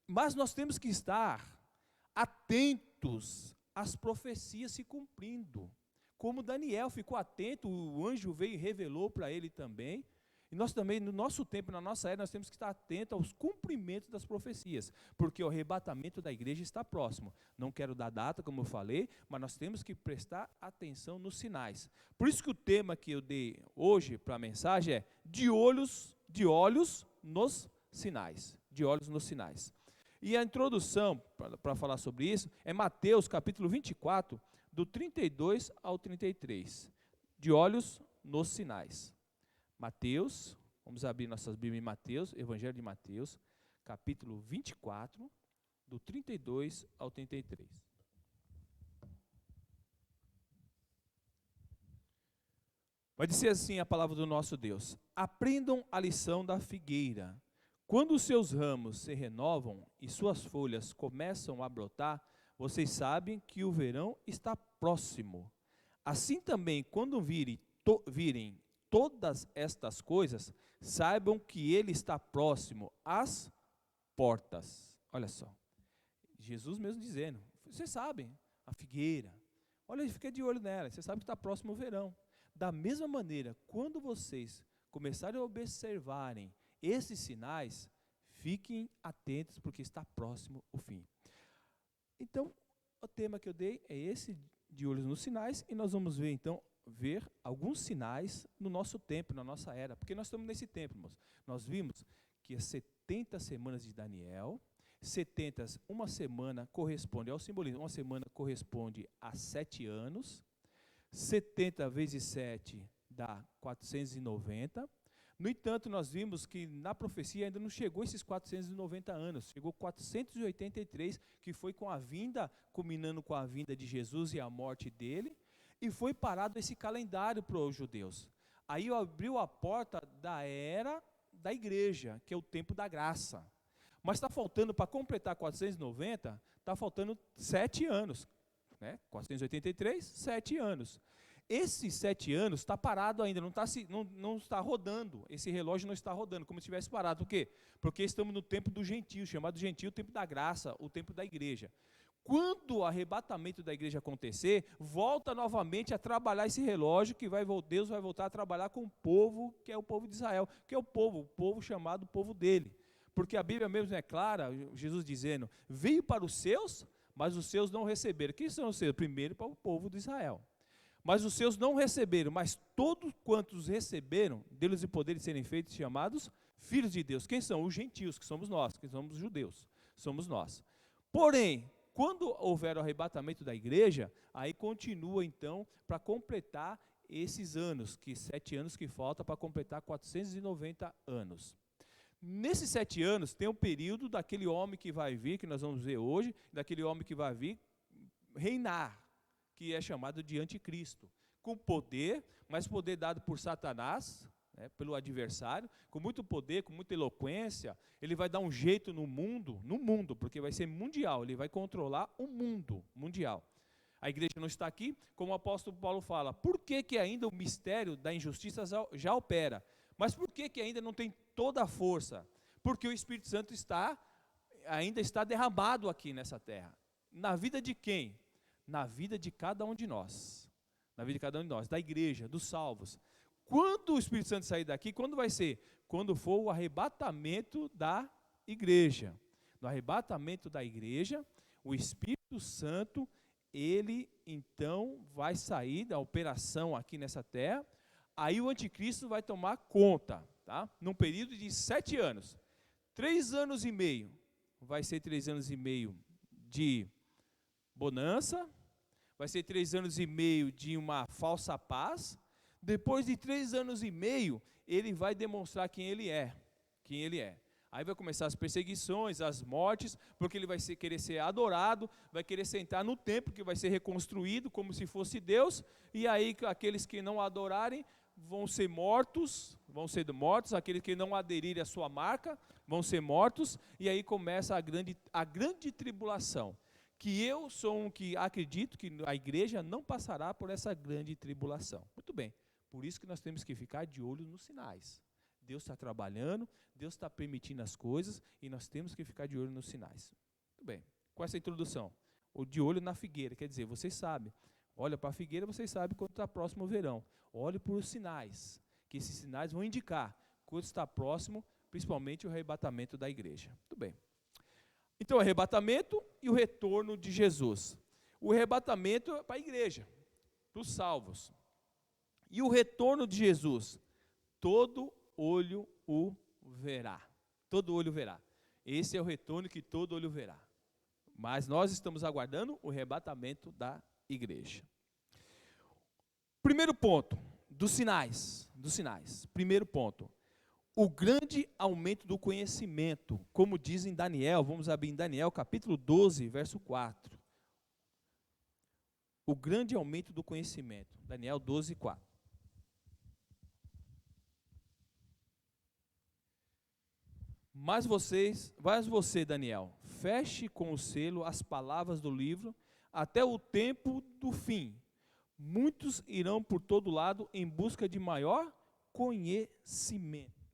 Mas nós temos que estar atentos às profecias se cumprindo, como Daniel ficou atento, o anjo veio e revelou para ele também, e nós também, no nosso tempo, na nossa era, nós temos que estar atentos aos cumprimentos das profecias, porque o arrebatamento da igreja está próximo. Não quero dar data, como eu falei, mas nós temos que prestar atenção nos sinais. Por isso que o tema que eu dei hoje para a mensagem é de olhos nos sinais. De olhos nos sinais. E a introdução, para falar sobre isso, é Mateus capítulo 24, do 32 ao 33. De olhos nos sinais. Mateus, vamos abrir nossas Bíblias em Mateus, Evangelho de Mateus, capítulo 24, do 32 ao 33. Vai dizer assim a palavra do nosso Deus: aprendam a lição da figueira. Quando os seus ramos se renovam e suas folhas começam a brotar, vocês sabem que o verão está próximo. Assim também, quando virem todas estas coisas, saibam que ele está próximo às portas. Olha só, Jesus mesmo dizendo, vocês sabem, a figueira, olha, fica de olho nela, você sabe que está próximo o verão. Da mesma maneira, quando vocês começarem a observarem esses sinais, fiquem atentos, porque está próximo o fim. Então, o tema que eu dei é esse, de olhos nos sinais, e nós vamos ver então, alguns sinais no nosso tempo, na nossa era, porque nós estamos nesse tempo, irmãos. Nós vimos que as 70 semanas de Daniel, uma semana corresponde ao simbolismo, uma semana corresponde a 7 anos, 70 vezes 7 dá 490. No entanto, nós vimos que na profecia ainda não chegou esses 490 anos, chegou 483, que foi com a vinda, culminando com a vinda de Jesus e a morte dele, e foi parado esse calendário para os judeus. Aí abriu a porta da era da igreja, que é o tempo da graça. Mas está faltando, para completar 490, está faltando 7 anos. Né? 483, 7 anos. Esses 7 anos está parado ainda, não está rodando, esse relógio não está rodando, como se estivesse parado. Por quê? Porque estamos no tempo do gentio, chamado gentio, o tempo da graça, o tempo da igreja. Quando o arrebatamento da igreja acontecer, volta novamente a trabalhar esse relógio, que Deus vai voltar a trabalhar com o povo, que é o povo de Israel, que é o povo chamado povo dele. Porque a Bíblia mesmo é clara, Jesus dizendo, veio para os seus, mas os seus não receberam. Quem são os seus? Primeiro para o povo de Israel. Mas os seus não receberam, mas todos quantos receberam, deu-lhes o poder de serem feitos chamados filhos de Deus. Quem são? Os gentios, que somos nós, que somos judeus, somos nós. Porém, quando houver o arrebatamento da igreja, aí continua então para completar esses anos, que 7 anos que falta para completar 490 anos. Nesses 7 anos tem um período daquele homem que vai vir, que nós vamos ver hoje, daquele homem que vai vir reinar, que é chamado de anticristo, com poder, mas poder dado por Satanás, né, pelo adversário, com muito poder, com muita eloquência. Ele vai dar um jeito no mundo, porque vai ser mundial, ele vai controlar o mundo mundial. A igreja não está aqui, como o apóstolo Paulo fala, por que ainda o mistério da injustiça já opera? Mas por que ainda não tem toda a força? Porque o Espírito Santo ainda está derramado aqui nessa terra. Na vida de quem? Na vida de cada um de nós, na vida de cada um de nós, da igreja, dos salvos. Quando o Espírito Santo sair daqui, quando vai ser? Quando for o arrebatamento da igreja. No arrebatamento da igreja, o Espírito Santo, ele então vai sair da operação aqui nessa terra, aí o anticristo vai tomar conta, tá? Num período de 7 anos, 3 anos e meio, vai ser 3 anos e meio de bonança, Vai ser 3 anos e meio de uma falsa paz. Depois de 3 anos e meio, ele vai demonstrar quem ele é. Quem ele é. Aí vai começar as perseguições, as mortes, porque ele vai querer ser adorado, vai querer sentar no templo que vai ser reconstruído como se fosse Deus, e aí aqueles que não adorarem vão ser mortos, aqueles que não aderirem à sua marca vão ser mortos, e aí começa a grande tribulação, que eu sou um que acredito que a igreja não passará por essa grande tribulação. Muito bem, por isso que nós temos que ficar de olho nos sinais. Deus está trabalhando, Deus está permitindo as coisas, e nós temos que ficar de olho nos sinais. Muito bem, com essa introdução, o de olho na figueira, quer dizer, vocês sabem, olha para a figueira, vocês sabem quando está próximo o verão. Olhe por os sinais, que esses sinais vão indicar quando está próximo, principalmente o arrebatamento da igreja. Muito bem. Então, o arrebatamento e o retorno de Jesus. O arrebatamento é para a igreja, para os salvos. E o retorno de Jesus, todo olho o verá. Todo olho verá. Esse é o retorno que todo olho verá. Mas nós estamos aguardando o arrebatamento da igreja. Primeiro ponto, dos sinais. Primeiro ponto, o grande aumento do conhecimento, como diz em Daniel, vamos abrir em Daniel capítulo 12, verso 4. O grande aumento do conhecimento, Daniel 12, 4. Mas você, Daniel, feche com o selo as palavras do livro até o tempo do fim. Muitos irão por todo lado em busca de maior conhecimento.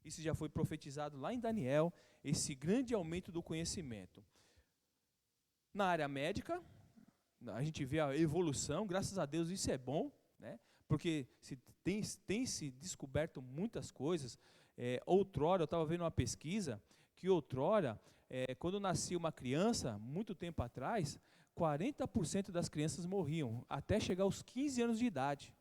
Isso já foi profetizado lá em Daniel, esse grande aumento do conhecimento. Na área médica, a gente vê a evolução, graças a Deus isso é bom, né? Porque tem se descoberto muitas coisas. Outrora, eu estava vendo uma pesquisa, que outrora, quando nascia uma criança, muito tempo atrás, 40% das crianças morriam, até chegar aos 15 anos de idade.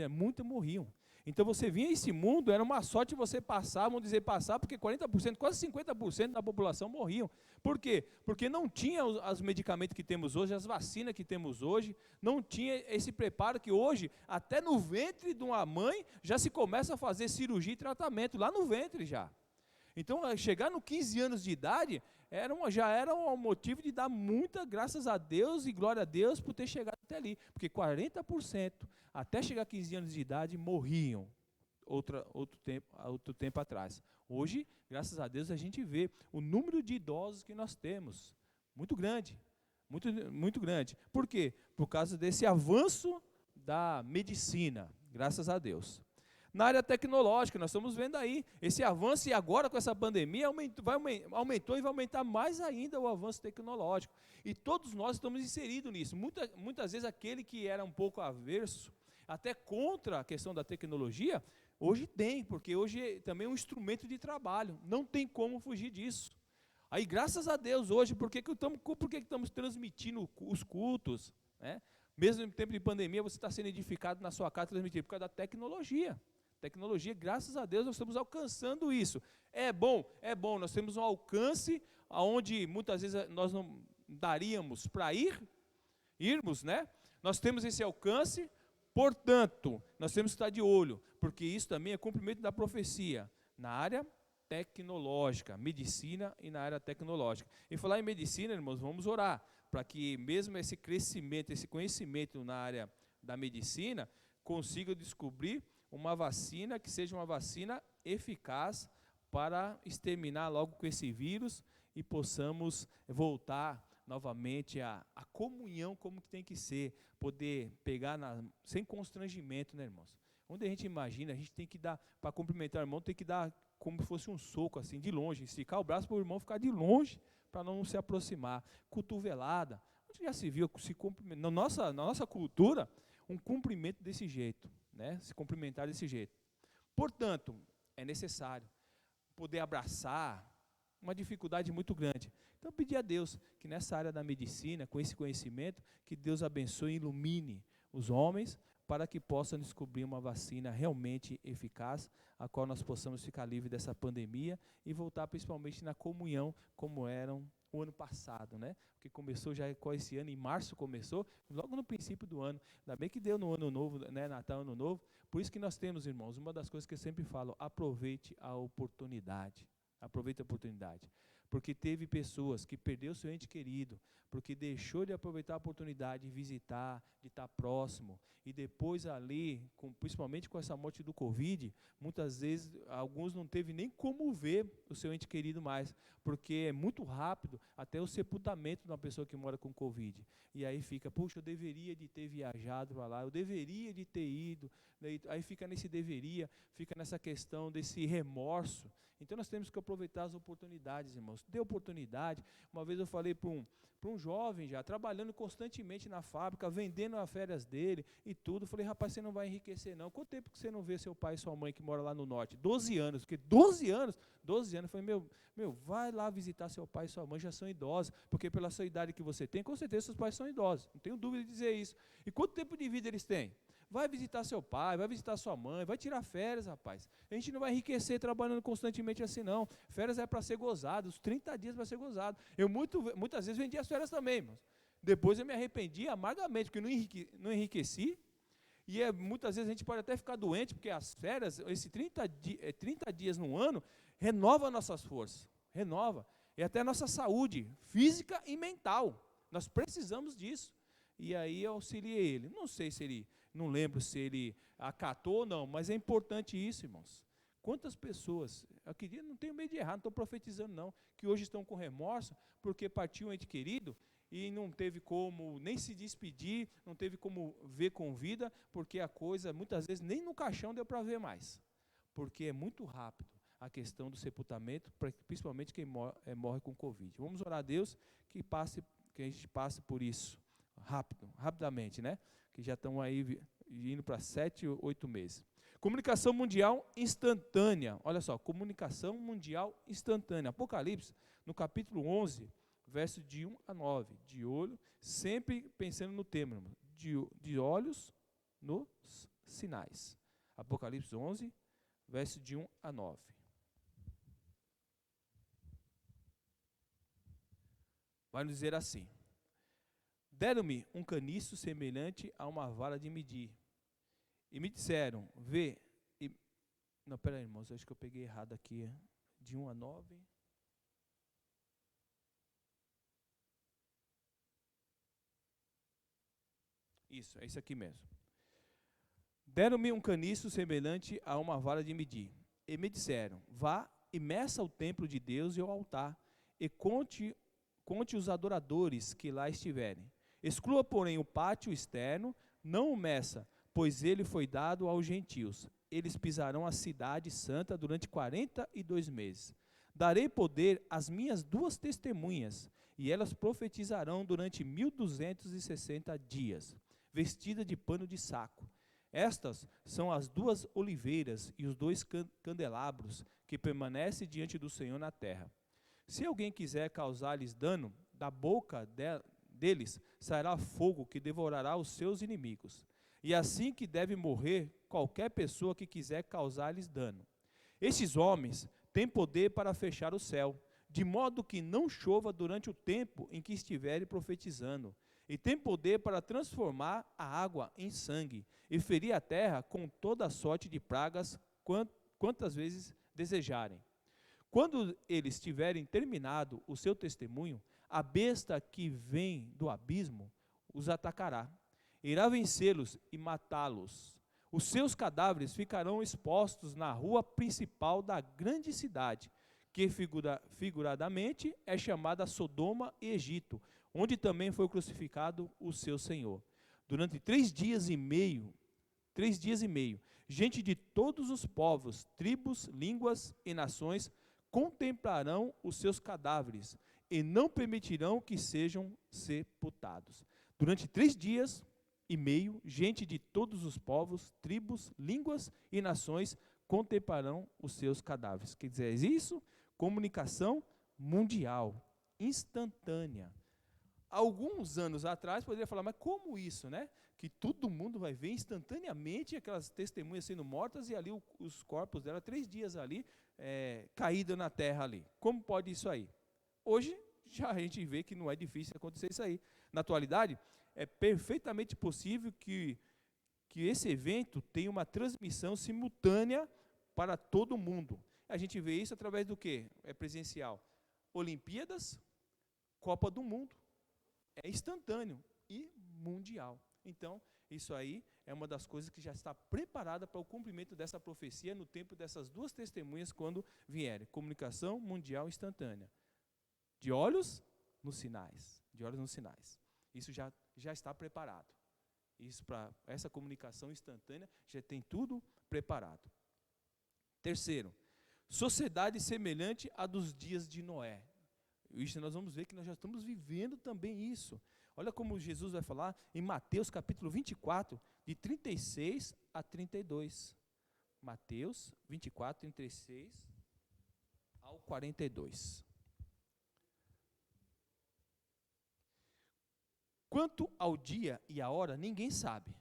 Muitas morriam. Então você vinha a esse mundo, era uma sorte você passar, vamos dizer passar, porque 40%, quase 50% da população morriam. Por quê? Porque não tinha os medicamentos que temos hoje, as vacinas que temos hoje, não tinha esse preparo que hoje, até no ventre de uma mãe, já se começa a fazer cirurgia e tratamento, lá no ventre já. Então, chegar nos 15 anos de idade, já era um motivo de dar muita graças a Deus e glória a Deus por ter chegado até ali. Porque 40%, até chegar a 15 anos de idade, morriam outro tempo atrás. Hoje, graças a Deus, a gente vê o número de idosos que nós temos. Muito grande. Muito grande. Por quê? Por causa desse avanço da medicina, graças a Deus. Na área tecnológica, nós estamos vendo aí esse avanço, e agora com essa pandemia aumentou e vai aumentar mais ainda o avanço tecnológico. E todos nós estamos inseridos nisso. Muitas vezes aquele que era um pouco averso, até contra a questão da tecnologia, hoje tem, porque hoje também é um instrumento de trabalho, não tem como fugir disso. Aí, graças a Deus, hoje, por que estamos transmitindo os cultos, né? Mesmo em tempo de pandemia, você está sendo edificado na sua casa, transmitido por causa da tecnologia. Tecnologia, graças a Deus, nós estamos alcançando isso. É bom, nós temos um alcance onde muitas vezes nós não daríamos para irmos, né? Nós temos esse alcance, portanto, nós temos que estar de olho, porque isso também é cumprimento da profecia, na área tecnológica, medicina e na área tecnológica. E falar em medicina, irmãos, vamos orar, para que mesmo esse crescimento, esse conhecimento na área da medicina, consiga descobrir uma vacina que seja uma vacina eficaz para exterminar logo com esse vírus e possamos voltar novamente à comunhão como que tem que ser, poder pegar sem constrangimento, né, irmãos? Onde a gente imagina, a gente tem que dar, para cumprimentar o irmão, tem que dar como se fosse um soco, assim, de longe, esticar o braço para o irmão ficar de longe, para não se aproximar. Cotovelada, onde já se viu, na nossa cultura, um cumprimento desse jeito, né? Se cumprimentar desse jeito. Portanto, é necessário poder abraçar, uma dificuldade muito grande. Então, pedir a Deus que nessa área da medicina, com esse conhecimento, que Deus abençoe e ilumine os homens para que possam descobrir uma vacina realmente eficaz, a qual nós possamos ficar livres dessa pandemia e voltar principalmente na comunhão como eram o ano passado, né? Porque começou já com esse ano, em março começou, logo no princípio do ano. Ainda bem que deu no ano novo, né? Natal, ano novo. Por isso que nós temos, irmãos, uma das coisas que eu sempre falo, aproveite a oportunidade. Aproveite a oportunidade. Porque teve pessoas que perderam seu ente querido, porque deixou de aproveitar a oportunidade de visitar, de estar próximo, e depois ali, principalmente com essa morte do Covid, muitas vezes alguns não teve nem como ver o seu ente querido mais, porque é muito rápido até o sepultamento de uma pessoa que mora com Covid. E aí fica, puxa, eu deveria de ter viajado para lá, eu deveria de ter ido, aí fica nesse deveria, fica nessa questão desse remorso. Então nós temos que aproveitar as oportunidades, irmãos. Dê oportunidade. Uma vez eu falei para um jovem já, trabalhando constantemente na fábrica, vendendo as férias dele e tudo. Falei, rapaz, você não vai enriquecer não. Quanto tempo que você não vê seu pai e sua mãe que mora lá no norte? 12 anos. Porque 12 anos. Eu falei, meu, vai lá visitar seu pai e sua mãe, já são idosos. Porque pela sua idade que você tem, com certeza seus pais são idosos. Não tenho dúvida de dizer isso. E quanto tempo de vida eles têm? Vai visitar seu pai, vai visitar sua mãe, vai tirar férias, rapaz. A gente não vai enriquecer trabalhando constantemente assim, não. Férias é para ser gozado, os 30 dias para ser gozado. Eu muitas vezes vendi as férias também, irmãos. Depois eu me arrependi amargamente, porque não enriqueci. E muitas vezes a gente pode até ficar doente, porque as férias, esses 30 dias no ano, renova nossas forças, renova. E até a nossa saúde física e mental. Nós precisamos disso. E aí eu auxiliei ele. Não sei se ele... Não lembro se ele acatou ou não, mas é importante isso, irmãos. Quantas pessoas, não tenho medo de errar, não estou profetizando não, que hoje estão com remorso porque partiu um ente querido e não teve como nem se despedir, não teve como ver com vida, porque a coisa, muitas vezes, nem no caixão deu para ver mais. Porque é muito rápido a questão do sepultamento, principalmente quem morre com Covid. Vamos orar a Deus que a gente passe por isso rapidamente, né? Que já estão aí indo para 7, 8 meses. Comunicação mundial instantânea. Olha só, comunicação mundial instantânea. Apocalipse, no capítulo 11, verso de 1 a 9. De olho, sempre pensando no tema, de olhos nos sinais. Apocalipse 11, verso de 1 a 9. Vai nos dizer assim: deram-me um caniço semelhante a uma vara de medir, e me disseram, vê, não, peraí, irmãos, acho que eu peguei errado aqui, de 1 a 9, isso, é isso aqui mesmo. Deram-me um caniço semelhante a uma vara de medir, e me disseram, vá e meça o templo de Deus e o altar, e conte os adoradores que lá estiverem. Exclua, porém, o pátio externo, não o meça, pois ele foi dado aos gentios. Eles pisarão a cidade santa durante 42 meses. Darei poder às minhas 2 testemunhas, e elas profetizarão durante 1260 dias, vestidas de pano de saco. Estas são as 2 oliveiras e os 2 candelabros que permanecem diante do Senhor na terra. Se alguém quiser causar-lhes dano, da boca deles sairá fogo que devorará os seus inimigos. E assim que deve morrer qualquer pessoa que quiser causar-lhes dano. Estes homens têm poder para fechar o céu, de modo que não chova durante o tempo em que estiverem profetizando. E têm poder para transformar a água em sangue, e ferir a terra com toda sorte de pragas, quantas vezes desejarem. Quando eles tiverem terminado o seu testemunho, a besta que vem do abismo os atacará. Irá vencê-los e matá-los. Os seus cadáveres ficarão expostos na rua principal da grande cidade, que figuradamente é chamada Sodoma e Egito, onde também foi crucificado o seu Senhor. Durante 3 dias e meio, gente de todos os povos, tribos, línguas e nações contemplarão os seus cadáveres e não permitirão que sejam sepultados. Durante 3 dias e meio, gente de todos os povos, tribos, línguas e nações contemplarão os seus cadáveres. Quer dizer, isso, comunicação mundial, instantânea. Alguns anos atrás, poderia falar, mas como isso, né? Que todo mundo vai ver instantaneamente aquelas testemunhas sendo mortas e ali os corpos dela, 3 dias ali, caídos na terra ali. Como pode isso aí? Hoje já a gente vê que não é difícil acontecer isso aí. Na atualidade, é perfeitamente possível que esse evento tenha uma transmissão simultânea para todo mundo. A gente vê isso através do quê? É presencial. Olimpíadas, Copa do Mundo. É instantâneo e mundial. Então, isso aí é uma das coisas que já está preparada para o cumprimento dessa profecia no tempo dessas duas testemunhas quando vierem. Comunicação mundial instantânea. De olhos nos sinais. De olhos nos sinais. Isso já está preparado. Isso para essa comunicação instantânea já tem tudo preparado. Terceiro, sociedade semelhante à dos dias de Noé. Isso nós vamos ver que nós já estamos vivendo também isso. Olha como Jesus vai falar em Mateus capítulo 24, de 36 a 32. Mateus 24, 36 ao 42. Quanto ao dia e a hora, ninguém sabe,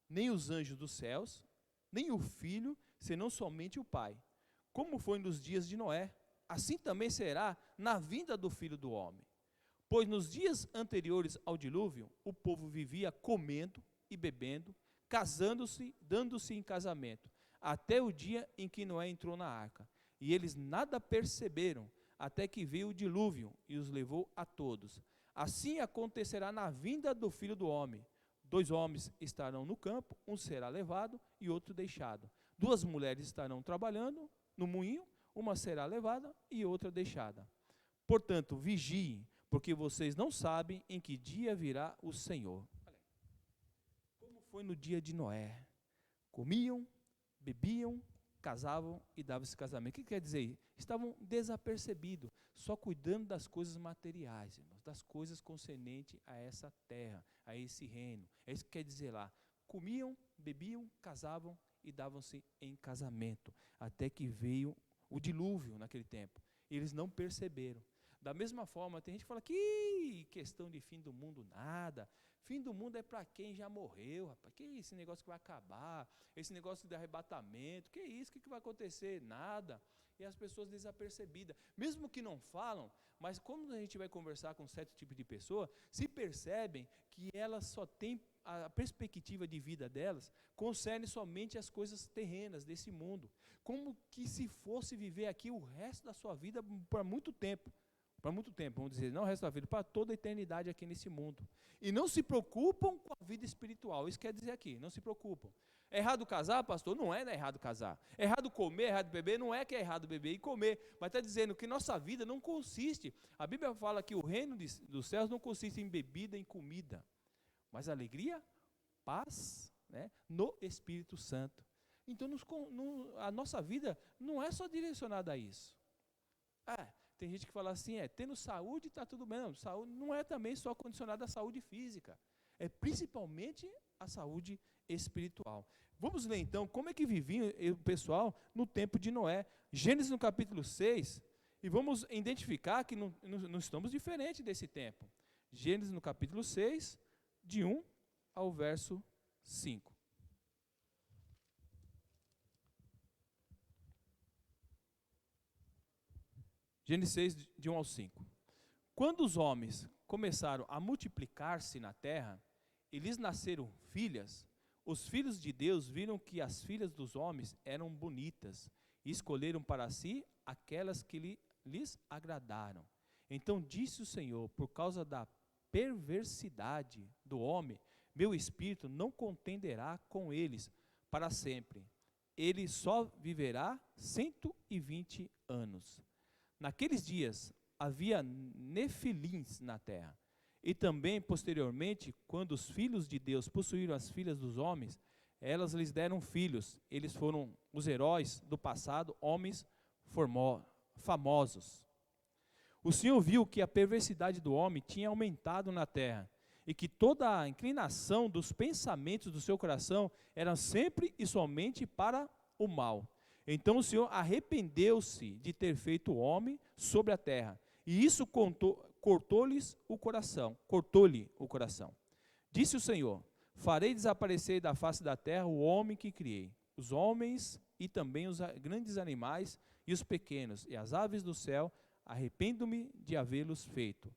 nem os anjos dos céus, nem o Filho, senão somente o Pai. Como foi nos dias de Noé, assim também será na vinda do Filho do Homem. Pois nos dias anteriores ao dilúvio, o povo vivia comendo e bebendo, casando-se, dando-se em casamento, até o dia em que Noé entrou na arca. E eles nada perceberam, até que veio o dilúvio e os levou a todos. Assim acontecerá na vinda do Filho do Homem. 2 homens estarão no campo, um será levado e outro deixado. 2 mulheres estarão trabalhando no moinho, uma será levada e outra deixada. Portanto, vigiem, porque vocês não sabem em que dia virá o Senhor. Como foi no dia de Noé? Comiam, bebiam, casavam e davam esse casamento. O que quer dizer? Estavam desapercebidos, só cuidando das coisas materiais, irmãos, das coisas concernentes a essa terra, a esse reino. É isso que quer dizer lá. Comiam, bebiam, casavam e davam-se em casamento, até que veio o dilúvio naquele tempo. E eles não perceberam. Da mesma forma, tem gente que fala que questão de fim do mundo, nada. Fim do mundo é para quem já morreu, rapaz. Que esse negócio que vai acabar, esse negócio de arrebatamento, que isso, que vai acontecer? Nada. E as pessoas desapercebidas, mesmo que não falam, mas quando a gente vai conversar com certo tipo de pessoa, se percebem que elas só têm a perspectiva de vida delas, concerne somente as coisas terrenas desse mundo, como que se fosse viver aqui o resto da sua vida por muito tempo. Para muito tempo, vamos dizer, não o resto da vida, para toda a eternidade aqui nesse mundo. E não se preocupam com a vida espiritual, isso quer dizer aqui, não se preocupam. É errado casar, pastor? Não é errado casar. É errado comer, é errado beber? Não é que é errado beber e comer, mas está dizendo que nossa vida não consiste, a Bíblia fala que o reino dos céus não consiste em bebida, em comida, mas alegria, paz, né, no Espírito Santo. Então a nossa vida não é só direcionada a isso. Tem gente que fala assim, tendo saúde está tudo bem. Não, saúde não é também só condicionada à saúde física, é principalmente a saúde espiritual. Vamos ler então como é que vivia o pessoal no tempo de Noé. Gênesis no capítulo 6, e vamos identificar que não estamos diferentes desse tempo. Gênesis no capítulo 6, de 1 ao verso 5. Gênesis 6, de 1 ao 5. Quando os homens começaram a multiplicar-se na terra, e lhes nasceram filhas, os filhos de Deus viram que as filhas dos homens eram bonitas, e escolheram para si aquelas que lhes agradaram. Então disse o Senhor, por causa da perversidade do homem, meu espírito não contenderá com eles para sempre. Ele só viverá 120 anos. Naqueles dias havia nefilins na terra, e também posteriormente, quando os filhos de Deus possuíram as filhas dos homens, elas lhes deram filhos. Eles foram os heróis do passado, homens famosos. O Senhor viu que a perversidade do homem tinha aumentado na terra, e que toda a inclinação dos pensamentos do seu coração era sempre e somente para o mal. Então o Senhor arrependeu-se de ter feito o homem sobre a terra, e isso cortou-lhe o coração. Disse o Senhor, farei desaparecer da face da terra o homem que criei, os homens e também os grandes animais e os pequenos, e as aves do céu, arrependo-me de havê-los feito.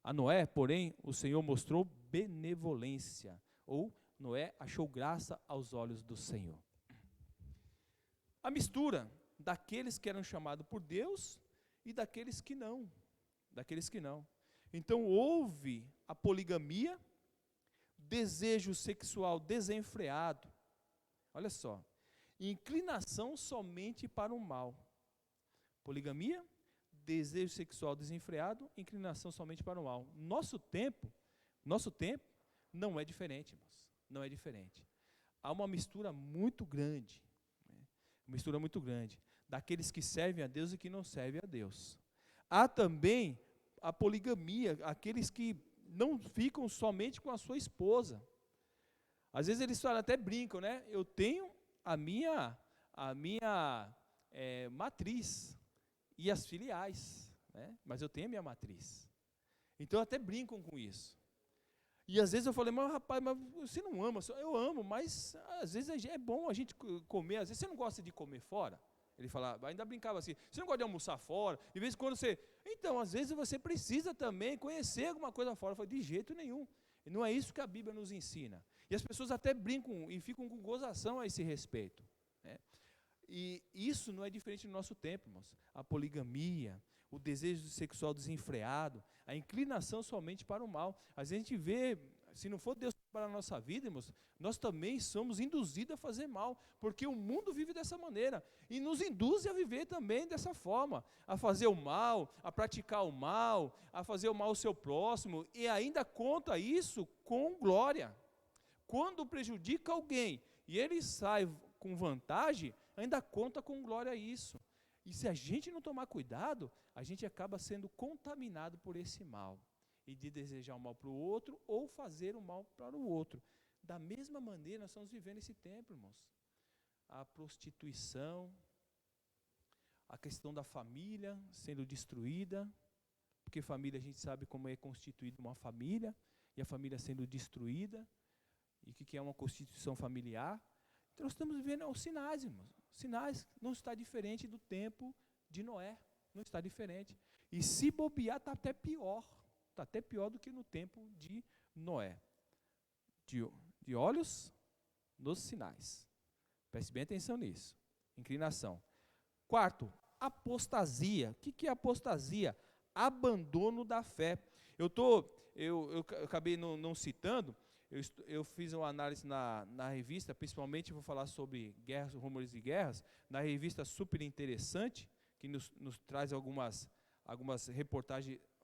A Noé, porém, o Senhor mostrou benevolência, ou Noé achou graça aos olhos do Senhor. A mistura daqueles que eram chamados por Deus e daqueles que não. Então houve a poligamia, desejo sexual desenfreado, olha só, inclinação somente para o mal. Poligamia, desejo sexual desenfreado, inclinação somente para o mal. Nosso tempo não é diferente, irmãos, não é diferente. Há uma mistura muito grande, daqueles que servem a Deus e que não servem a Deus. Há também a poligamia, aqueles que não ficam somente com a sua esposa. Às vezes eles falam, até brincam, né? Eu tenho a minha matriz e as filiais, né? Mas eu tenho a minha matriz. Então até brincam com isso. E às vezes eu falei, mas rapaz, mas você não ama? Eu amo, mas às vezes é bom a gente comer, às vezes você não gosta de comer fora? Ele falava, ainda brincava assim, você não gosta de almoçar fora? De vez em quando você... Então, às vezes você precisa também conhecer alguma coisa fora. Eu falei, de jeito nenhum. E não é isso que a Bíblia nos ensina. E as pessoas até brincam e ficam com gozação a esse respeito, né? E isso não é diferente no nosso tempo, irmãos. A poligamia, o desejo sexual desenfreado, a inclinação somente para o mal. Às vezes a gente vê, se não for Deus para a nossa vida, irmãos, nós também somos induzidos a fazer mal, porque o mundo vive dessa maneira, e nos induz a viver também dessa forma, a fazer o mal, a praticar o mal, a fazer o mal ao seu próximo, e ainda conta isso com glória. Quando prejudica alguém, e ele sai com vantagem, ainda conta com glória isso. E se a gente não tomar cuidado, a gente acaba sendo contaminado por esse mal, e de desejar o mal para o outro, ou fazer o mal para o outro. Da mesma maneira, nós estamos vivendo esse tempo, irmãos. A prostituição, a questão da família sendo destruída, porque família, a gente sabe como é constituída uma família, e a família sendo destruída, e o que é uma constituição familiar. Então nós estamos vivendo os sinais, irmãos. Sinais, não está diferente do tempo de Noé, não está diferente. E se bobear, está até pior do que no tempo de Noé. De olhos nos sinais. Preste bem atenção nisso. Inclinação. Quarto, apostasia. O que é apostasia? Abandono da fé. Eu acabei não citando, eu fiz uma análise na revista, principalmente vou falar sobre guerras, rumores de guerras, na revista super interessante, que nos traz algumas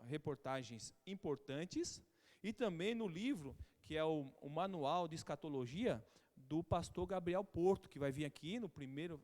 reportagens importantes, e também no livro, que é o Manual de Escatologia, do pastor Gabriel Porto, que vai vir aqui no primeiro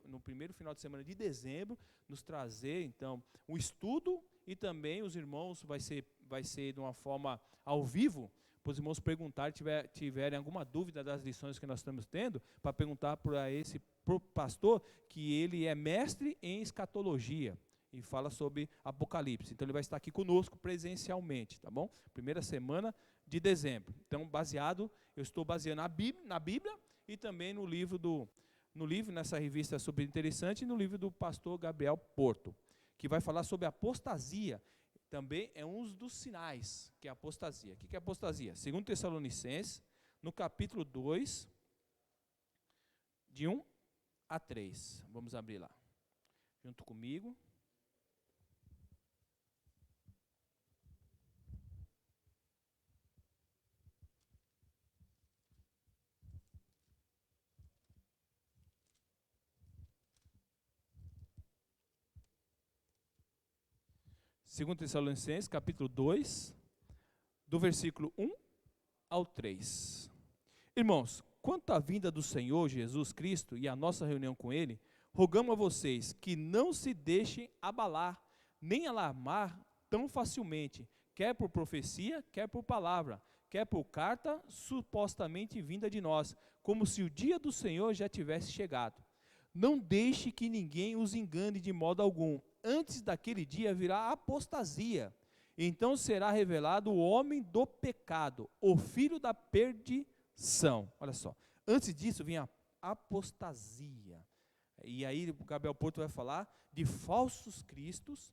final de semana de dezembro, nos trazer, então, um estudo, e também os irmãos, vai ser de uma forma ao vivo, para os irmãos perguntarem, tiverem alguma dúvida das lições que nós estamos tendo, para perguntar pro pastor, que ele é mestre em escatologia, e fala sobre Apocalipse. Então ele vai estar aqui conosco presencialmente, tá bom? Primeira semana de dezembro. Então, eu estou baseando na Bíblia e também no livro, nessa revista super interessante, e no livro do pastor Gabriel Porto, que vai falar sobre apostasia. Também é um dos sinais que é a apostasia. O que é apostasia? 2 Tessalonicenses, no capítulo 2, de 1 a 3. Vamos abrir lá, junto comigo. Segundo Tessalonicenses, capítulo 2, do versículo 1 ao 3. Irmãos, quanto à vinda do Senhor Jesus Cristo e a nossa reunião com Ele, rogamos a vocês que não se deixem abalar, nem alarmar tão facilmente, quer por profecia, quer por palavra, quer por carta supostamente vinda de nós, como se o dia do Senhor já tivesse chegado. Não deixe que ninguém os engane de modo algum. Antes daquele dia virá a apostasia. Então será revelado o homem do pecado, o filho da perdição. Olha só, antes disso vem a apostasia. E aí o Gabriel Porto vai falar de falsos cristos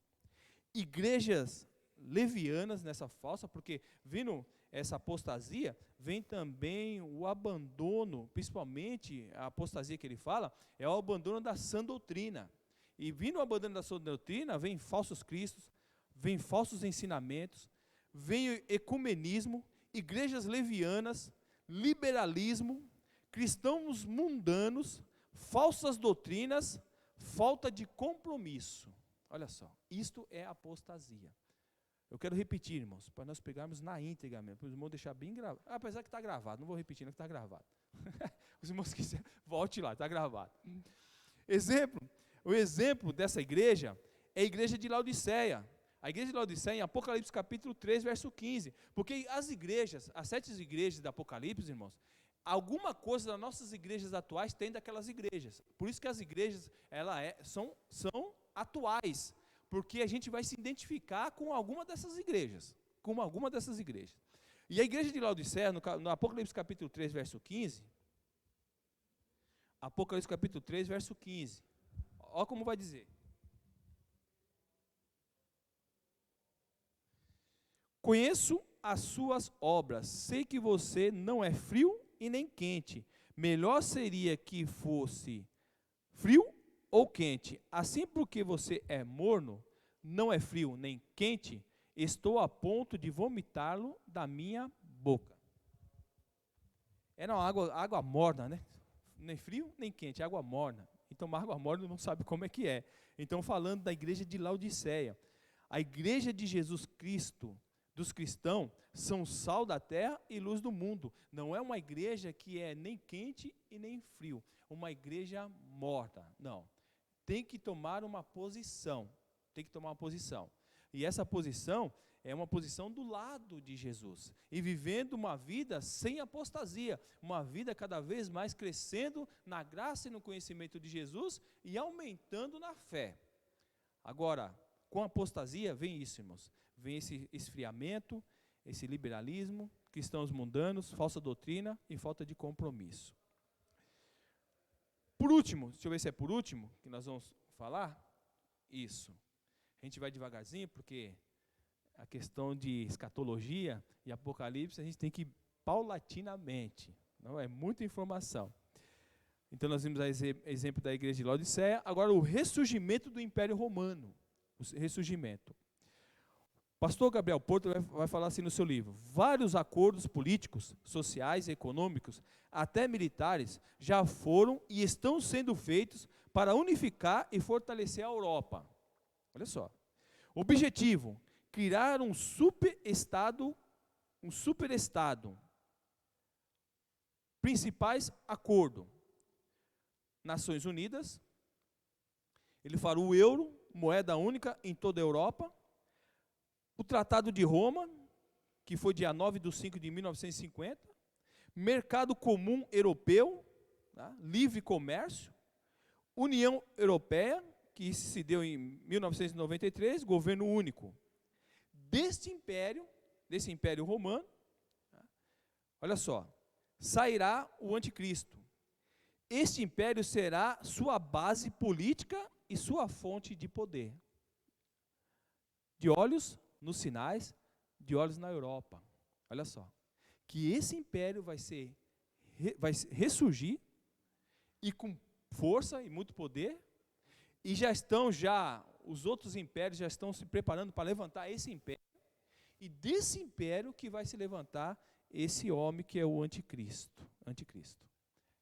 igrejas levianas nessa falsa, porque vindo essa apostasia, vem também o abandono, principalmente a apostasia que ele fala, é o abandono da sã doutrina. E vindo o abandono da sã doutrina, vem falsos cristos, vem falsos ensinamentos, vem o ecumenismo, igrejas levianas, liberalismo, cristãos mundanos, falsas doutrinas, falta de compromisso. Olha só, isto é apostasia. Eu quero repetir, irmãos, para nós pegarmos na íntegra mesmo, para os irmãos deixar bem gravado. Apesar que está gravado, não vou repetir, não, que está gravado. Os irmãos quiserem, volte lá, está gravado. O exemplo dessa igreja é a igreja de Laodiceia. A igreja de Laodiceia, em Apocalipse capítulo 3, verso 15. Porque as igrejas, as 7 igrejas da Apocalipse, irmãos, alguma coisa das nossas igrejas atuais tem daquelas igrejas. Por isso que as igrejas são atuais. Porque a gente vai se identificar com alguma dessas igrejas. E a igreja de Laodiceia, no Apocalipse capítulo 3, verso 15. Apocalipse capítulo 3, verso 15. Olha como vai dizer. Conheço as suas obras, sei que você não é frio e nem quente. Melhor seria que fosse frio ou quente. Assim, porque você é morno, não é frio nem quente, estou a ponto de vomitá-lo da minha boca. Era uma água morna, né? Nem frio nem quente, água morna. Então, uma água morna não sabe como é que é. Então, falando da igreja de Laodiceia, a igreja de Jesus Cristo, dos cristãos, são sal da terra e luz do mundo. Não é uma igreja que é nem quente e nem frio. Uma igreja morta. Não. Tem que tomar uma posição. E essa posição é uma posição do lado de Jesus. E vivendo uma vida sem apostasia. Uma vida cada vez mais crescendo na graça e no conhecimento de Jesus e aumentando na fé. Agora, com a apostasia vem isso, irmãos. Vem esse esfriamento, esse liberalismo, cristãos mundanos, falsa doutrina e falta de compromisso. Por último, deixa eu ver se é por último que nós vamos falar, isso. A gente vai devagarzinho, porque a questão de escatologia e apocalipse, a gente tem que ir paulatinamente, não é muita informação. Então nós vimos exemplo da igreja de Laodiceia, agora o ressurgimento do Império Romano, o ressurgimento. Pastor Gabriel Porto vai falar assim no seu livro: vários acordos políticos, sociais, econômicos, até militares, já foram e estão sendo feitos para unificar e fortalecer a Europa. Olha só. Objetivo: criar um superestado. Principais acordos: Nações Unidas, ele fala o euro, moeda única em toda a Europa. O Tratado de Roma, que foi dia 9/5/1950, Mercado Comum Europeu, tá? Livre Comércio, União Europeia, que se deu em 1993, Governo Único. Desse império romano, tá? Olha só, sairá o anticristo. Este império será sua base política e sua fonte de poder. De olhos nos sinais, de olhos na Europa. Olha só, que esse império vai ressurgir e com força e muito poder, e os outros impérios já estão se preparando para levantar esse império, e desse império que vai se levantar esse homem que é o anticristo,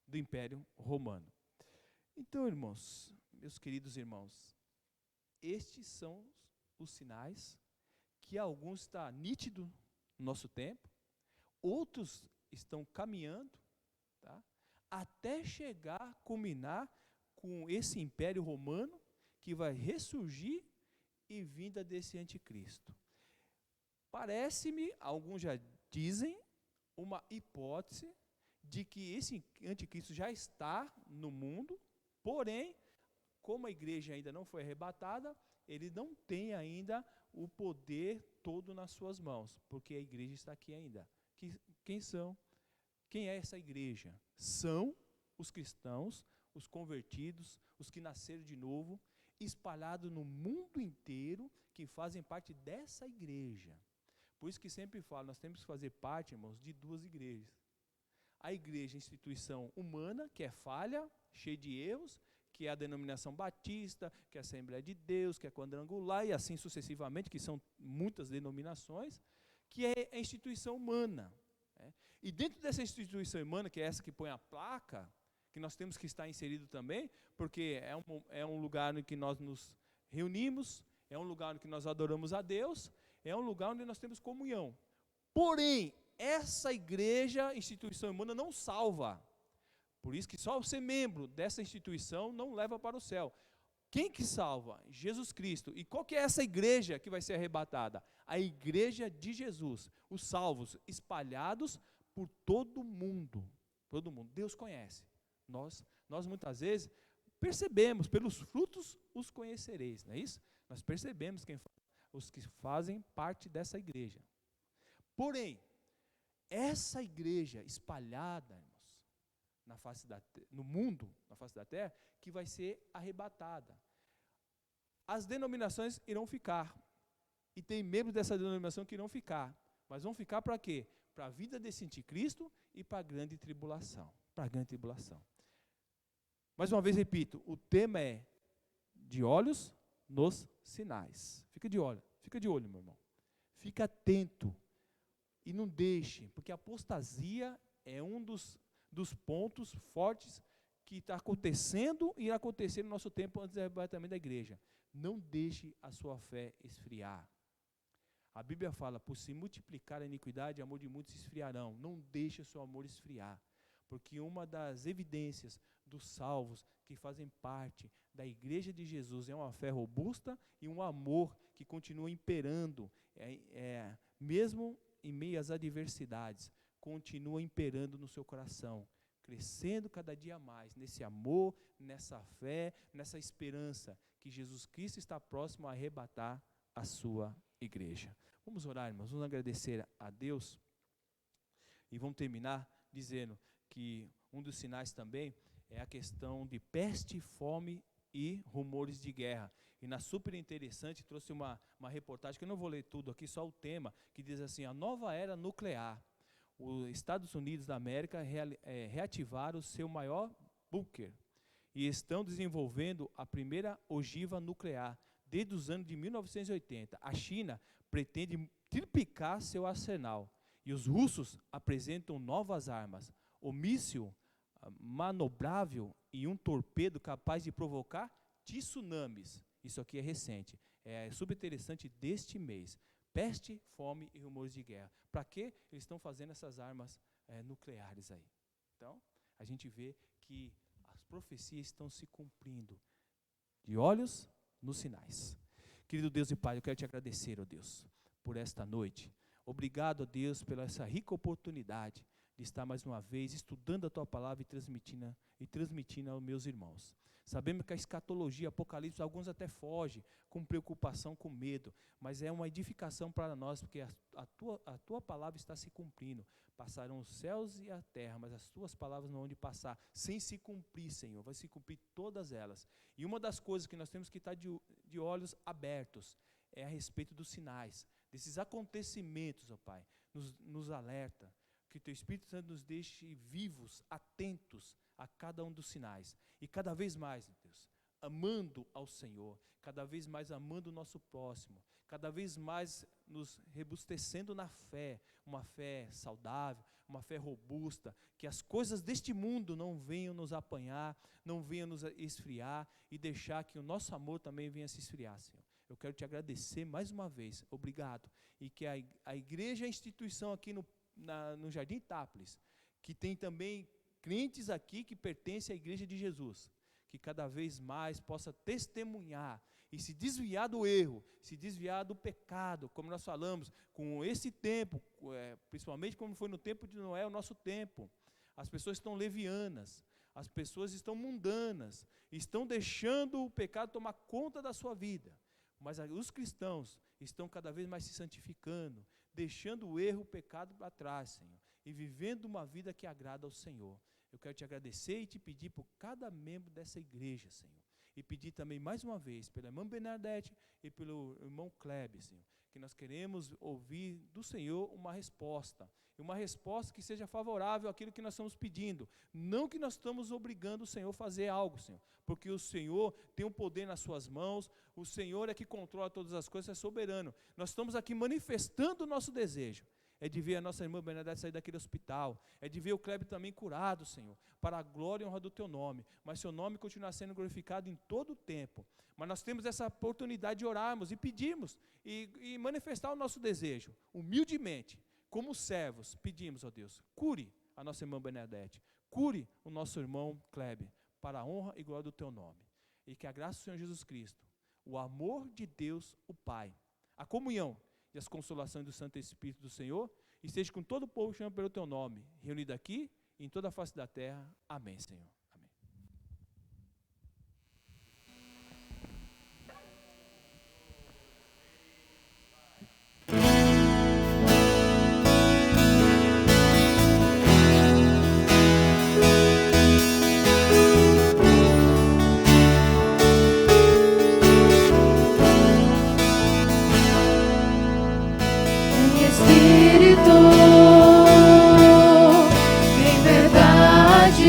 do Império Romano. Então, irmãos, meus queridos irmãos, estes são os sinais que alguns está nítido no nosso tempo, outros estão caminhando, tá? Até chegar, culminar com esse Império Romano que vai ressurgir e vinda desse anticristo. Parece-me, alguns já dizem, uma hipótese de que esse anticristo já está no mundo, porém, como a igreja ainda não foi arrebatada, ele não tem ainda o poder todo nas suas mãos, porque a igreja está aqui ainda. Quem é essa igreja? São os cristãos, os convertidos, os que nasceram de novo. espalhados no mundo inteiro que fazem parte dessa igreja. Por isso que sempre falo, nós temos que fazer parte, irmãos, de duas igrejas. A igreja, instituição humana, que é falha, cheia de erros, que é a denominação batista, que é a Assembleia de Deus, que é a quadrangular, e assim sucessivamente, que são muitas denominações, que é a instituição humana. Né? E dentro dessa instituição humana, que é essa que põe a placa, que nós temos que estar inserido também, porque é um lugar em que nós nos reunimos, é um lugar em que nós adoramos a Deus, é um lugar onde nós temos comunhão. Porém, essa igreja, instituição humana, não salva. Por isso que só ser membro dessa instituição não leva para o céu. Quem que salva? Jesus Cristo. E qual que é essa igreja que vai ser arrebatada? A igreja de Jesus. Os salvos espalhados por todo mundo. Todo mundo. Deus conhece. Nós muitas vezes percebemos, pelos frutos os conhecereis, não é isso? Nós percebemos os que fazem parte dessa igreja. Porém, essa igreja espalhada, irmãos, no mundo, na face da terra, que vai ser arrebatada. As denominações irão ficar, e tem membros dessa denominação que irão ficar, mas vão ficar para quê? Para a vida desse anticristo e para a grande tribulação. Para a grande tribulação. Mais uma vez repito, o tema é de olhos nos sinais. Fica de olho, meu irmão. Fica atento e não deixe, porque a apostasia é um dos pontos fortes que está acontecendo e irá acontecer no nosso tempo antes do arrebatamento da igreja. Não deixe a sua fé esfriar. A Bíblia fala, por se multiplicar a iniquidade, o amor de muitos se esfriarão. Não deixe o seu amor esfriar. Porque uma das evidências dos salvos que fazem parte da igreja de Jesus é uma fé robusta e um amor que continua imperando, mesmo em meio às adversidades, continua imperando no seu coração, crescendo cada dia mais nesse amor, nessa fé, nessa esperança que Jesus Cristo está próximo a arrebatar a sua igreja. Vamos orar, irmãos, vamos agradecer a Deus e vamos terminar dizendo que um dos sinais também é a questão de peste, fome e rumores de guerra. E na super interessante trouxe uma reportagem, que eu não vou ler tudo aqui, só o tema, que diz assim, a nova era nuclear. Os Estados Unidos da América reativaram o seu maior bunker e estão desenvolvendo a primeira ogiva nuclear desde os anos de 1980. A China pretende triplicar seu arsenal e os russos apresentam novas armas. O míssil manobrável e um torpedo capaz de provocar tsunamis. Isso aqui é recente, é subinteressante deste mês. Peste, fome e rumores de guerra. Para que eles estão fazendo essas armas nucleares aí? Então, a gente vê que as profecias estão se cumprindo. De olhos nos sinais. Querido Deus e Pai, eu quero te agradecer, ó Deus, por esta noite. Obrigado, ó Deus, pela essa rica oportunidade de estar mais uma vez estudando a Tua Palavra e transmitindo aos meus irmãos. Sabemos que a escatologia, Apocalipse, alguns até fogem com preocupação, com medo, mas é uma edificação para nós, porque a tua palavra está se cumprindo. Passarão os céus e a terra, mas as Tuas palavras não vão de passar, sem se cumprir, Senhor, vai se cumprir todas elas. E uma das coisas que nós temos que estar de olhos abertos é a respeito dos sinais, desses acontecimentos, ó Pai, nos alerta, que Teu Espírito Santo nos deixe vivos, atentos a cada um dos sinais. E cada vez mais, Deus, amando ao Senhor, cada vez mais amando o nosso próximo, cada vez mais nos robustecendo na fé, uma fé saudável, uma fé robusta, que as coisas deste mundo não venham nos apanhar, não venham nos esfriar e deixar que o nosso amor também venha se esfriar, Senhor. Eu quero te agradecer mais uma vez, obrigado, e que a igreja, a instituição aqui no Jardim Itápolis, que tem também crentes aqui que pertencem à igreja de Jesus, que cada vez mais possa testemunhar e se desviar do erro, se desviar do pecado, como nós falamos, com esse tempo, principalmente como foi no tempo de Noé, o nosso tempo. As pessoas estão levianas, as pessoas estão mundanas, estão deixando o pecado tomar conta da sua vida. Mas os cristãos estão cada vez mais se santificando, deixando o erro, o pecado para trás, Senhor, e vivendo uma vida que agrada ao Senhor. Eu quero te agradecer e te pedir por cada membro dessa igreja, Senhor. E pedir também mais uma vez pela irmã Bernadette e pelo irmão Kleber, Senhor, que nós queremos ouvir do Senhor uma resposta que seja favorável àquilo que nós estamos pedindo, não que nós estamos obrigando o Senhor a fazer algo, Senhor, porque o Senhor tem o poder nas suas mãos, o Senhor é que controla todas as coisas, é soberano. Nós estamos aqui manifestando o nosso desejo, é de ver a nossa irmã Bernadette sair daquele hospital, é de ver o Kleber também curado, Senhor, para a glória e honra do Teu nome, mas Seu nome continuar sendo glorificado em todo o tempo. Mas nós temos essa oportunidade de orarmos e pedirmos e manifestar o nosso desejo, humildemente, como servos, pedimos, ó Deus, cure a nossa irmã Bernadette, cure o nosso irmão Kleber, para a honra e glória do Teu nome. E que a graça do Senhor Jesus Cristo, o amor de Deus, o Pai, a comunhão e as consolações do Santo Espírito do Senhor, esteja com todo o povo que chama pelo Teu nome, reunido aqui e em toda a face da terra. Amém, Senhor. Amém. Espírito, em verdade.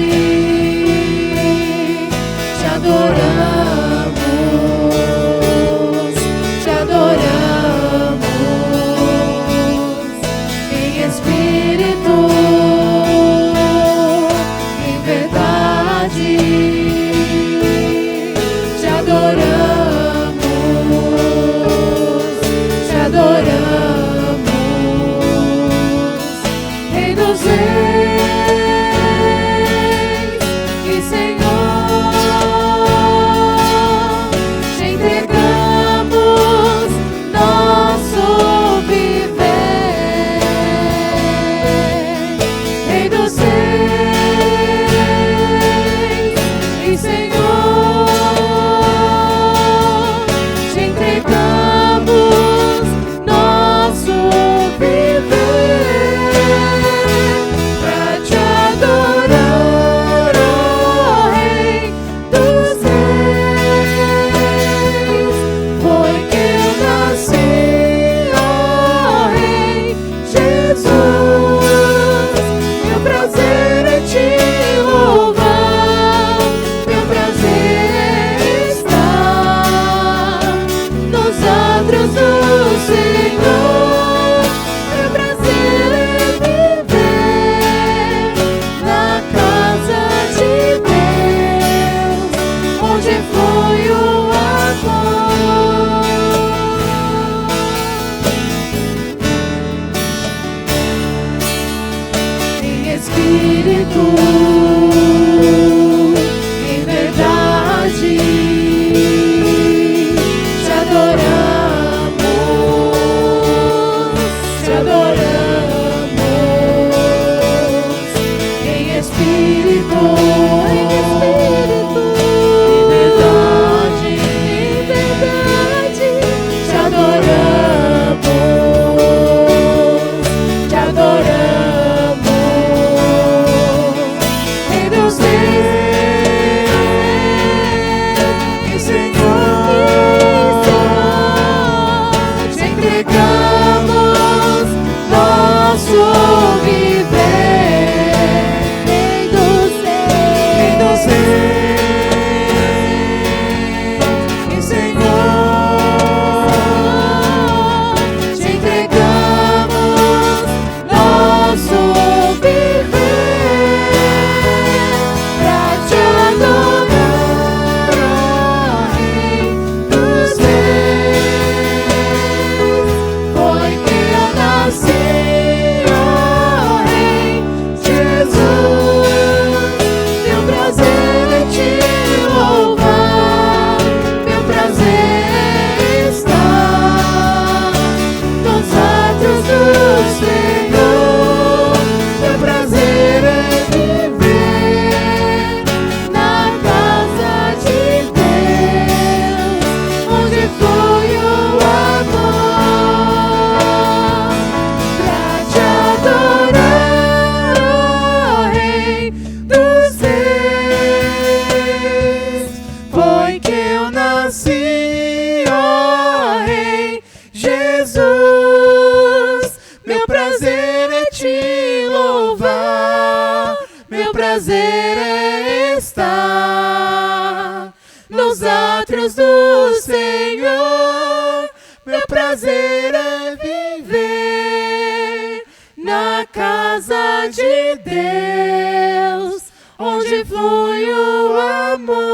atrios do Senhor, meu prazer é viver na casa de Deus, onde flui o amor,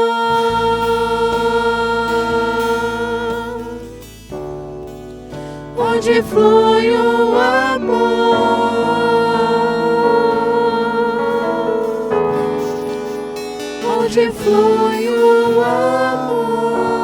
onde flui o amor, onde flui o amor.